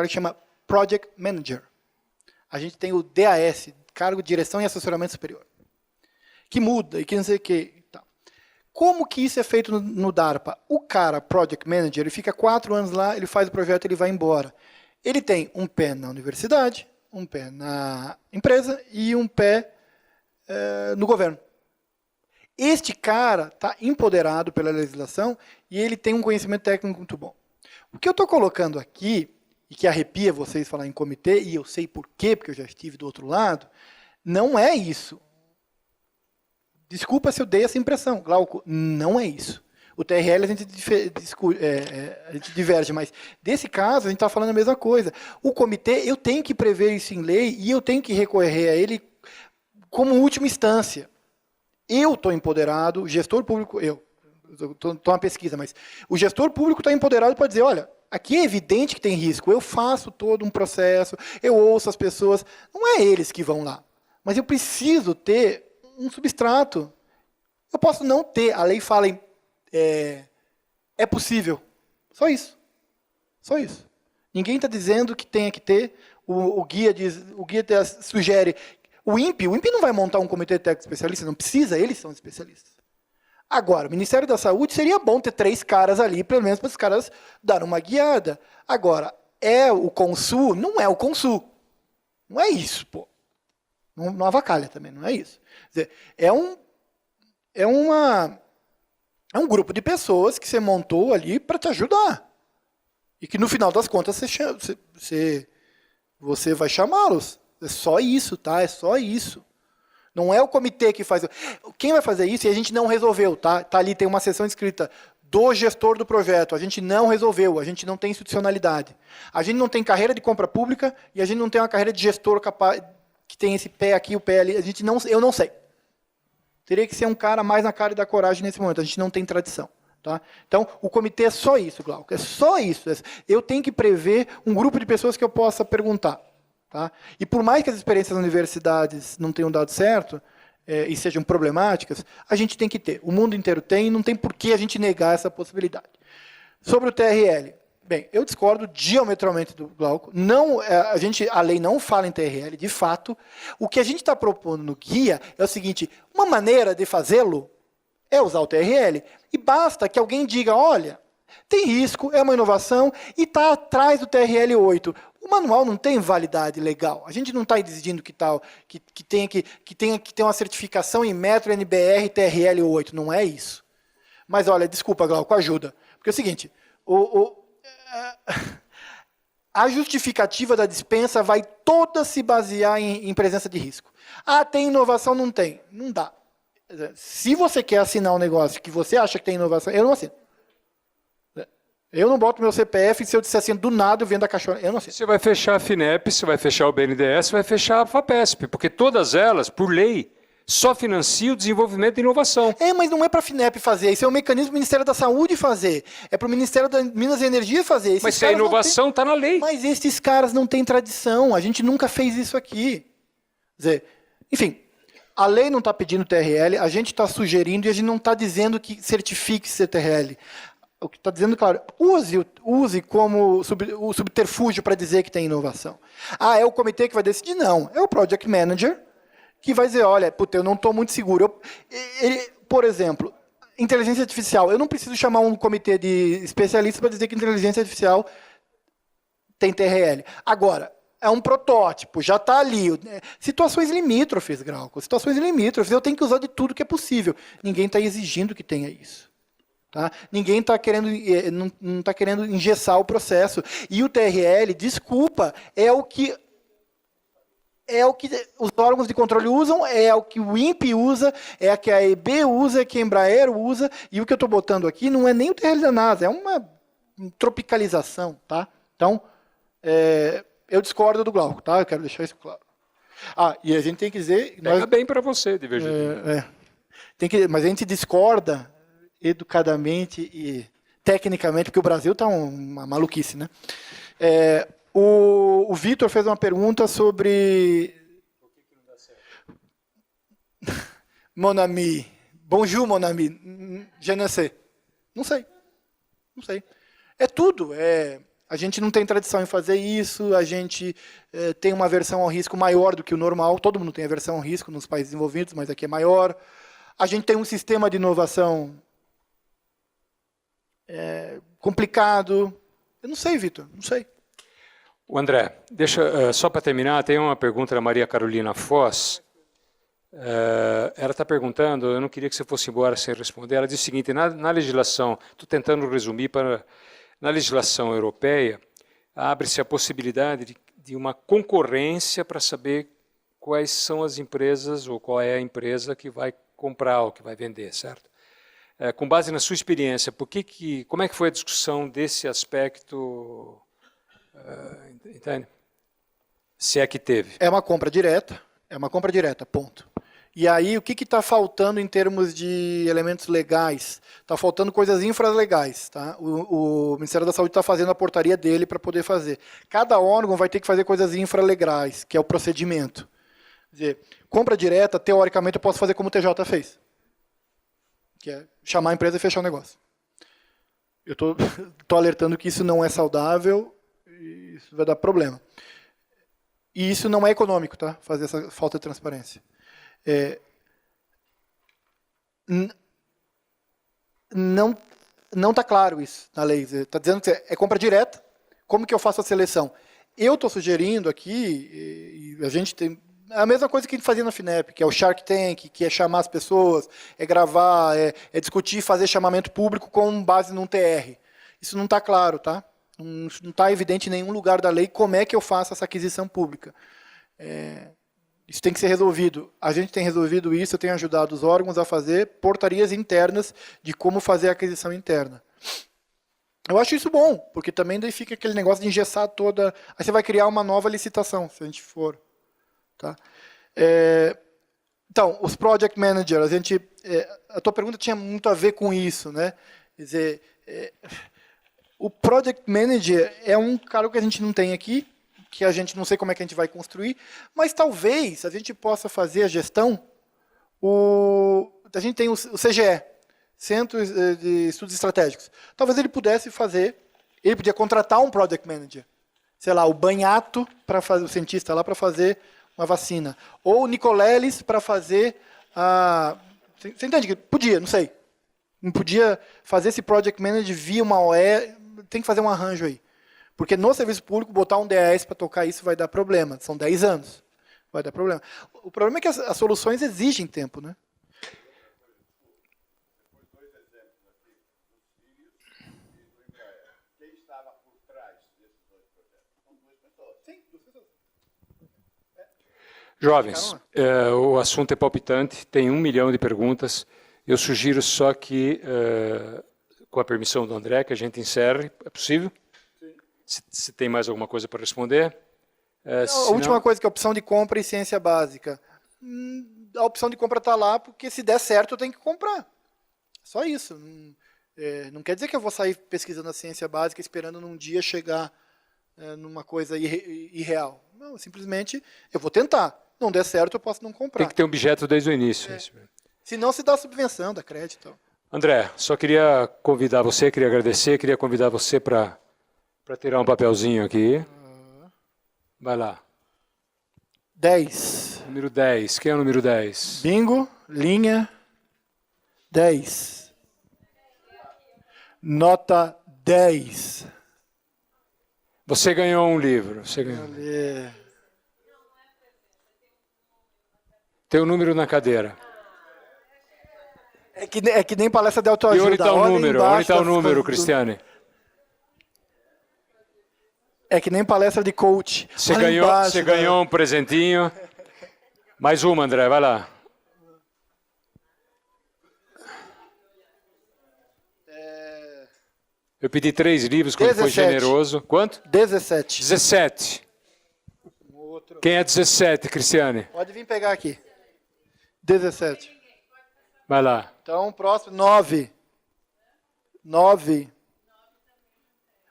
chama Project Manager. A gente tem o DAS, Cargo de Direção e Assessoramento Superior, que muda e que não sei o quê. Como que isso é feito no DARPA? O cara, Project Manager, ele fica 4 anos lá, ele faz o projeto, ele vai embora. Ele tem um pé na universidade, um pé na empresa e um pé no governo. Este cara está empoderado pela legislação e ele tem um conhecimento técnico muito bom. O que eu estou colocando aqui, e que arrepia vocês falar em comitê, e eu sei por quê, porque eu já estive do outro lado, não é isso. Desculpa se eu dei essa impressão, Glauco, não é isso. O TRL a gente diverge, mas desse caso a gente está falando a mesma coisa. O comitê, eu tenho que prever isso em lei e eu tenho que recorrer a ele como última instância. Eu estou empoderado, o gestor público, eu estou na pesquisa, mas o gestor público está empoderado para dizer, olha, aqui é evidente que tem risco, eu faço todo um processo, eu ouço as pessoas, não é eles que vão lá, mas eu preciso ter um substrato. Eu posso não ter, a lei fala em é possível. Só isso. Só isso. Ninguém está dizendo que tenha que ter, o guia sugere. O INPE não vai montar um comitê técnico especialista, não precisa, eles são especialistas. Agora, o Ministério da Saúde seria bom ter 3 caras ali, pelo menos para os caras darem uma guiada. Agora, é o Consul? Não é o Consul. Não é isso, pô. Não avacalha também, não é isso. Quer dizer, é um grupo de pessoas que você montou ali para te ajudar. E que, no final das contas, você vai chamá-los. É só isso, tá? É só isso. Não é o comitê que faz. Quem vai fazer isso e a gente não resolveu, tá? Tá ali, tem uma seção escrita do gestor do projeto. A gente não resolveu, a gente não tem institucionalidade. A gente não tem carreira de compra pública e a gente não tem uma carreira de gestor capaz, que tem esse pé aqui, o pé ali. Eu não sei. Teria que ser um cara mais na cara e da coragem nesse momento. A gente não tem tradição. Tá? Então, o comitê é só isso, Glauco. É só isso. Eu tenho que prever um grupo de pessoas que eu possa perguntar. Tá? E por mais que as experiências nas universidades não tenham dado certo, e sejam problemáticas, a gente tem que ter. O mundo inteiro tem, e não tem por que a gente negar essa possibilidade. Sobre o TRL. Bem, eu discordo diametralmente do Glauco. Não, a lei não fala em TRL, de fato. O que a gente está propondo no guia é o seguinte, uma maneira de fazê-lo é usar o TRL. E basta que alguém diga, olha, tem risco, é uma inovação, e está atrás do TRL 8. O manual não tem validade legal. A gente não está exigindo que tenha que ter uma certificação em metro NBR TRL 8. Não é isso. Mas, olha, desculpa, Glauco, ajuda. Porque é o seguinte, a justificativa da dispensa vai toda se basear em presença de risco. Ah, tem inovação? Não tem. Não dá. Se você quer assinar um negócio que você acha que tem inovação, eu não assino. Eu não boto meu CPF, se eu disser assim, do nada eu vendo a caixona, eu não sei. Você vai fechar a FINEP, você vai fechar o BNDES, você vai fechar a FAPESP, porque todas elas, por lei, só financia o desenvolvimento e inovação. Mas não é para a FINEP fazer, isso é um mecanismo do Ministério da Saúde fazer, é para o Ministério da Minas e Energia fazer. Mas se a inovação está na lei. Mas esses caras não têm tradição, a gente nunca fez isso aqui. Quer dizer, enfim, a lei não está pedindo TRL, a gente está sugerindo e a gente não está dizendo que certifique ser TRL. O que está dizendo, claro, use como o subterfúgio para dizer que tem inovação. É o comitê que vai decidir? Não, é o Project Manager que vai dizer, olha, eu não estou muito seguro. Por exemplo, inteligência artificial, eu não preciso chamar um comitê de especialistas para dizer que inteligência artificial tem TRL. Agora, é um protótipo, já está ali. Situações limítrofes, Glauco, situações limítrofes, eu tenho que usar de tudo que é possível. Ninguém está exigindo que tenha isso. Tá? Ninguém está querendo, não está querendo engessar o processo. E o TRL, desculpa, é o que os órgãos de controle usam, é o que o INPE usa, é a que a EB usa, é que a Embraer usa, e o que eu estou botando aqui não é nem o TRL da NASA, é uma tropicalização. Tá? Então, eu discordo do Glauco, tá? Eu quero deixar isso claro. E a gente tem que dizer... Pega bem para você, de vez em quando. Mas a gente discorda educadamente e tecnicamente, porque o Brasil está uma maluquice, né? O Vitor fez uma pergunta sobre... Mon ami. Bonjour, mon ami. Je ne sais. Não sei. É tudo. A gente não tem tradição em fazer isso, a gente tem uma aversão ao risco maior do que o normal. Todo mundo tem aversão ao risco nos países desenvolvidos, mas aqui é maior. A gente tem um sistema de inovação complicado. Eu não sei, Vitor, não sei. O André, deixa só para terminar, tem uma pergunta da Maria Carolina Foz. Ela está perguntando, eu não queria que você fosse embora sem responder. Ela diz o seguinte: na legislação, estou tentando resumir na legislação europeia, abre-se a possibilidade de uma concorrência para saber quais são as empresas ou qual é a empresa que vai comprar ou que vai vender, certo? Com base na sua experiência, como é que foi a discussão desse aspecto, entende? Se é que teve. É uma compra direta, ponto. E aí, o que está faltando em termos de elementos legais? Está faltando coisas infralegais. Tá? O Ministério da Saúde está fazendo a portaria dele para poder fazer. Cada órgão vai ter que fazer coisas infralegais, que é o procedimento. Quer dizer, compra direta, teoricamente, eu posso fazer como o TJ fez. Que é chamar a empresa e fechar o negócio. Eu estou alertando que isso não é saudável e isso vai dar problema. E isso não é econômico, tá? Fazer essa falta de transparência. Não está claro isso na lei. Está dizendo que é compra direta. Como que eu faço a seleção? Eu estou sugerindo aqui, e a gente tem a mesma coisa que a gente fazia na FINEP, que é o Shark Tank, que é chamar as pessoas, é gravar, é discutir, fazer chamamento público com base num TR. Isso não está claro, tá? Não está evidente em nenhum lugar da lei como é que eu faço essa aquisição pública. Isso tem que ser resolvido. A gente tem resolvido isso, eu tenho ajudado os órgãos a fazer portarias internas de como fazer a aquisição interna. Eu acho isso bom, porque também daí fica aquele negócio de engessar toda... Aí você vai criar uma nova licitação, se a gente for. Tá? Então, os Project Managers, a tua pergunta tinha muito a ver com isso, né? Quer dizer, o Project Manager é um cargo que a gente não tem aqui, que a gente não sei como é que a gente vai construir, mas talvez a gente possa fazer a gestão. A gente tem o CGE, Centro de Estudos Estratégicos. Talvez ele pudesse fazer, ele podia contratar um Project Manager, sei lá, o Banhato, para fazer o cientista lá para fazer uma vacina, ou o Nicoleles para fazer a... Você entende? Podia, não sei. Não podia fazer esse Project Manager via uma OE, tem que fazer um arranjo aí. Porque no serviço público, botar um DAS para tocar isso vai dar problema. São 10 anos. Vai dar problema. O problema é que as soluções exigem tempo, né? Jovens, o assunto é palpitante, tem 1 milhão de perguntas. Eu sugiro só que, com a permissão do André, que a gente encerre. É possível? Sim. Se tem mais alguma coisa para responder? A última coisa, que é a opção de compra e ciência básica. a opção de compra está lá, porque se der certo eu tenho que comprar. Só isso. Não quer dizer que eu vou sair pesquisando a ciência básica esperando num dia chegar numa coisa irreal. Não, simplesmente eu vou tentar. Não der certo, eu posso não comprar. Tem que ter um objeto desde o início. Se não, se dá subvenção, dá crédito. André, só queria convidar você, queria agradecer, queria convidar você para tirar um papelzinho aqui. Vai lá. 10. Número 10. Quem é o número 10? Bingo, linha 10. Nota 10. Você ganhou um livro. Você ganhou. Tem um número na cadeira. É que nem palestra de autoajuda. E onde está o número? Onde está o número, coisas Cristiane? É que nem palestra de coach. Você ganhou um presentinho. Mais uma, André, vai lá. Eu pedi 3 livros, quando foi 17. generoso. Quanto? 17. 17. Quem é 17, Cristiane? Pode vir pegar aqui. 17. Vai lá. Então, próximo, 9. 9.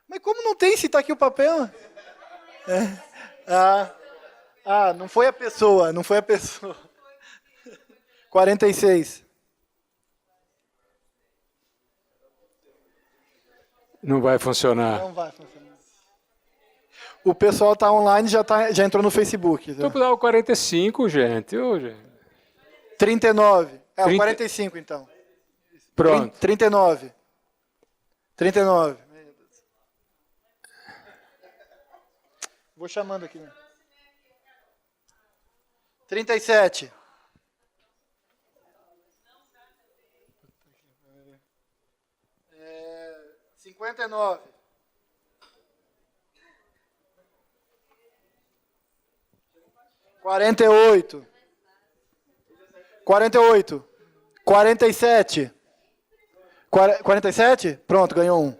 Mas como não tem se está aqui o papel? Não foi a pessoa, não foi a pessoa. 46. Não vai funcionar. Não vai funcionar. O pessoal está online, já entrou no Facebook. Então, dá o 45, gente. Ô, gente. 39. É, 30... o 45, então. Pronto. 39. 39. Vou chamando aqui. Né? 37. É, 59. 48. 48. 47. 47? Pronto, ganhou um.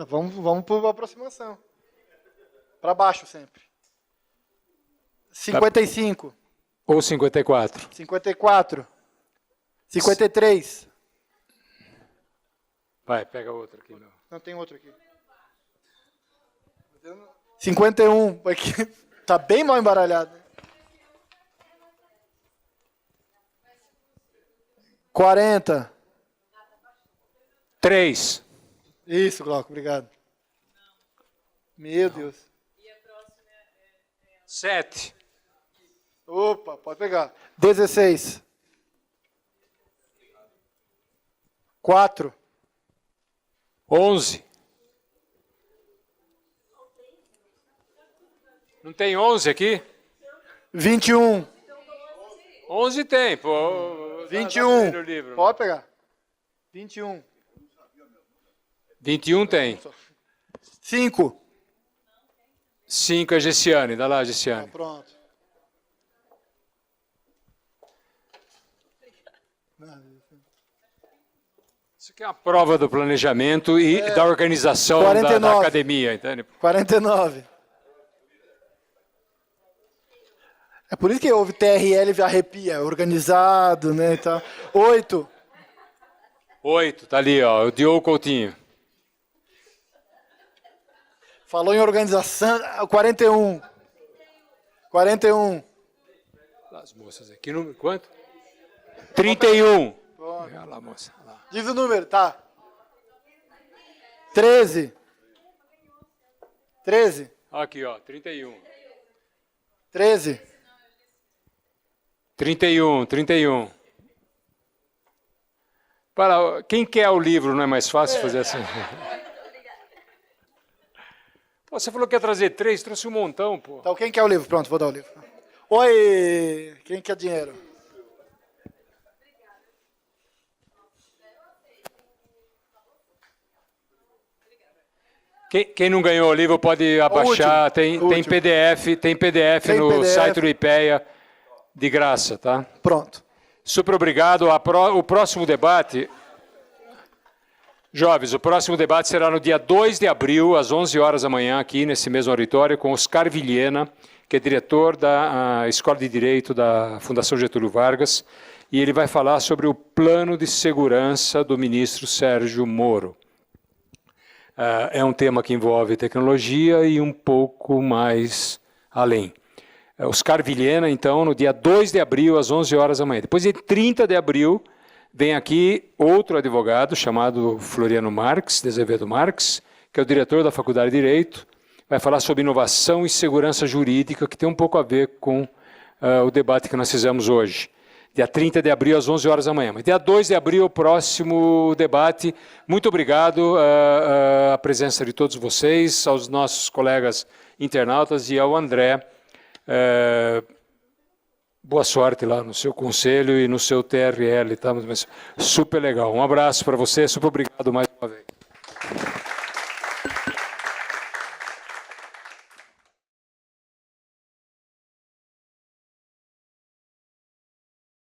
Vamos por aproximação. Para baixo sempre. 55. Ou 54. 54. 53. Vai, pega outro aqui. Meu. Não, tem outro aqui. 51. Aqui tá bem mal embaralhado. 40. 3. Isso, Glauco, obrigado. Meu Deus. 7. Opa, pode pegar. 16. 4. 11. Não tem 11 aqui? 21. 11 tem, pô. 21. Tá no livro. Pode pegar. 21. 21 tem. 5. 5 é Gessiane. Dá lá, Gessiane. Pronto. Isso aqui é uma prova do planejamento e da organização da academia, entende? 49. É por isso que houve TRL arrepia, organizado, né, e tal. 8. 8, tá ali, ó, o Diogo Coutinho. Falou em organização, 41. 41. As moças aqui, quanto? 31. Olha lá, moça. Lá. Diz o número, tá. 13. 13. Aqui, ó, 31. 13. 31. Para, quem quer o livro, não é mais fácil fazer assim? Pô, você falou que ia trazer 3, trouxe um montão, pô. Então, quem quer o livro? Pronto, vou dar o livro. Oi, quem quer dinheiro? Quem não ganhou o livro pode abaixar, tem PDF no site do IPEA, de graça, tá? Pronto. Super obrigado. O próximo debate, jovens, o próximo debate será no dia 2 de abril, às 11 horas da manhã, aqui nesse mesmo auditório, com Oscar Vilhena, que é diretor da Escola de Direito da Fundação Getúlio Vargas, e ele vai falar sobre o plano de segurança do ministro Sérgio Moro. É um tema que envolve tecnologia e um pouco mais além. Oscar Vilhena, então, no dia 2 de abril, às 11 horas da manhã. Depois, de 30 de abril, vem aqui outro advogado chamado Floriano Marques, de Azevedo Marques, que é o diretor da Faculdade de Direito, vai falar sobre inovação e segurança jurídica, que tem um pouco a ver com o debate que nós fizemos hoje. Dia 30 de abril, às 11 horas da manhã. Mas dia 2 de abril, o próximo debate. Muito obrigado à presença de todos vocês, aos nossos colegas internautas e ao André. Boa sorte lá no seu conselho e no seu TRL, tá? Mas super legal. Um abraço para você, super obrigado mais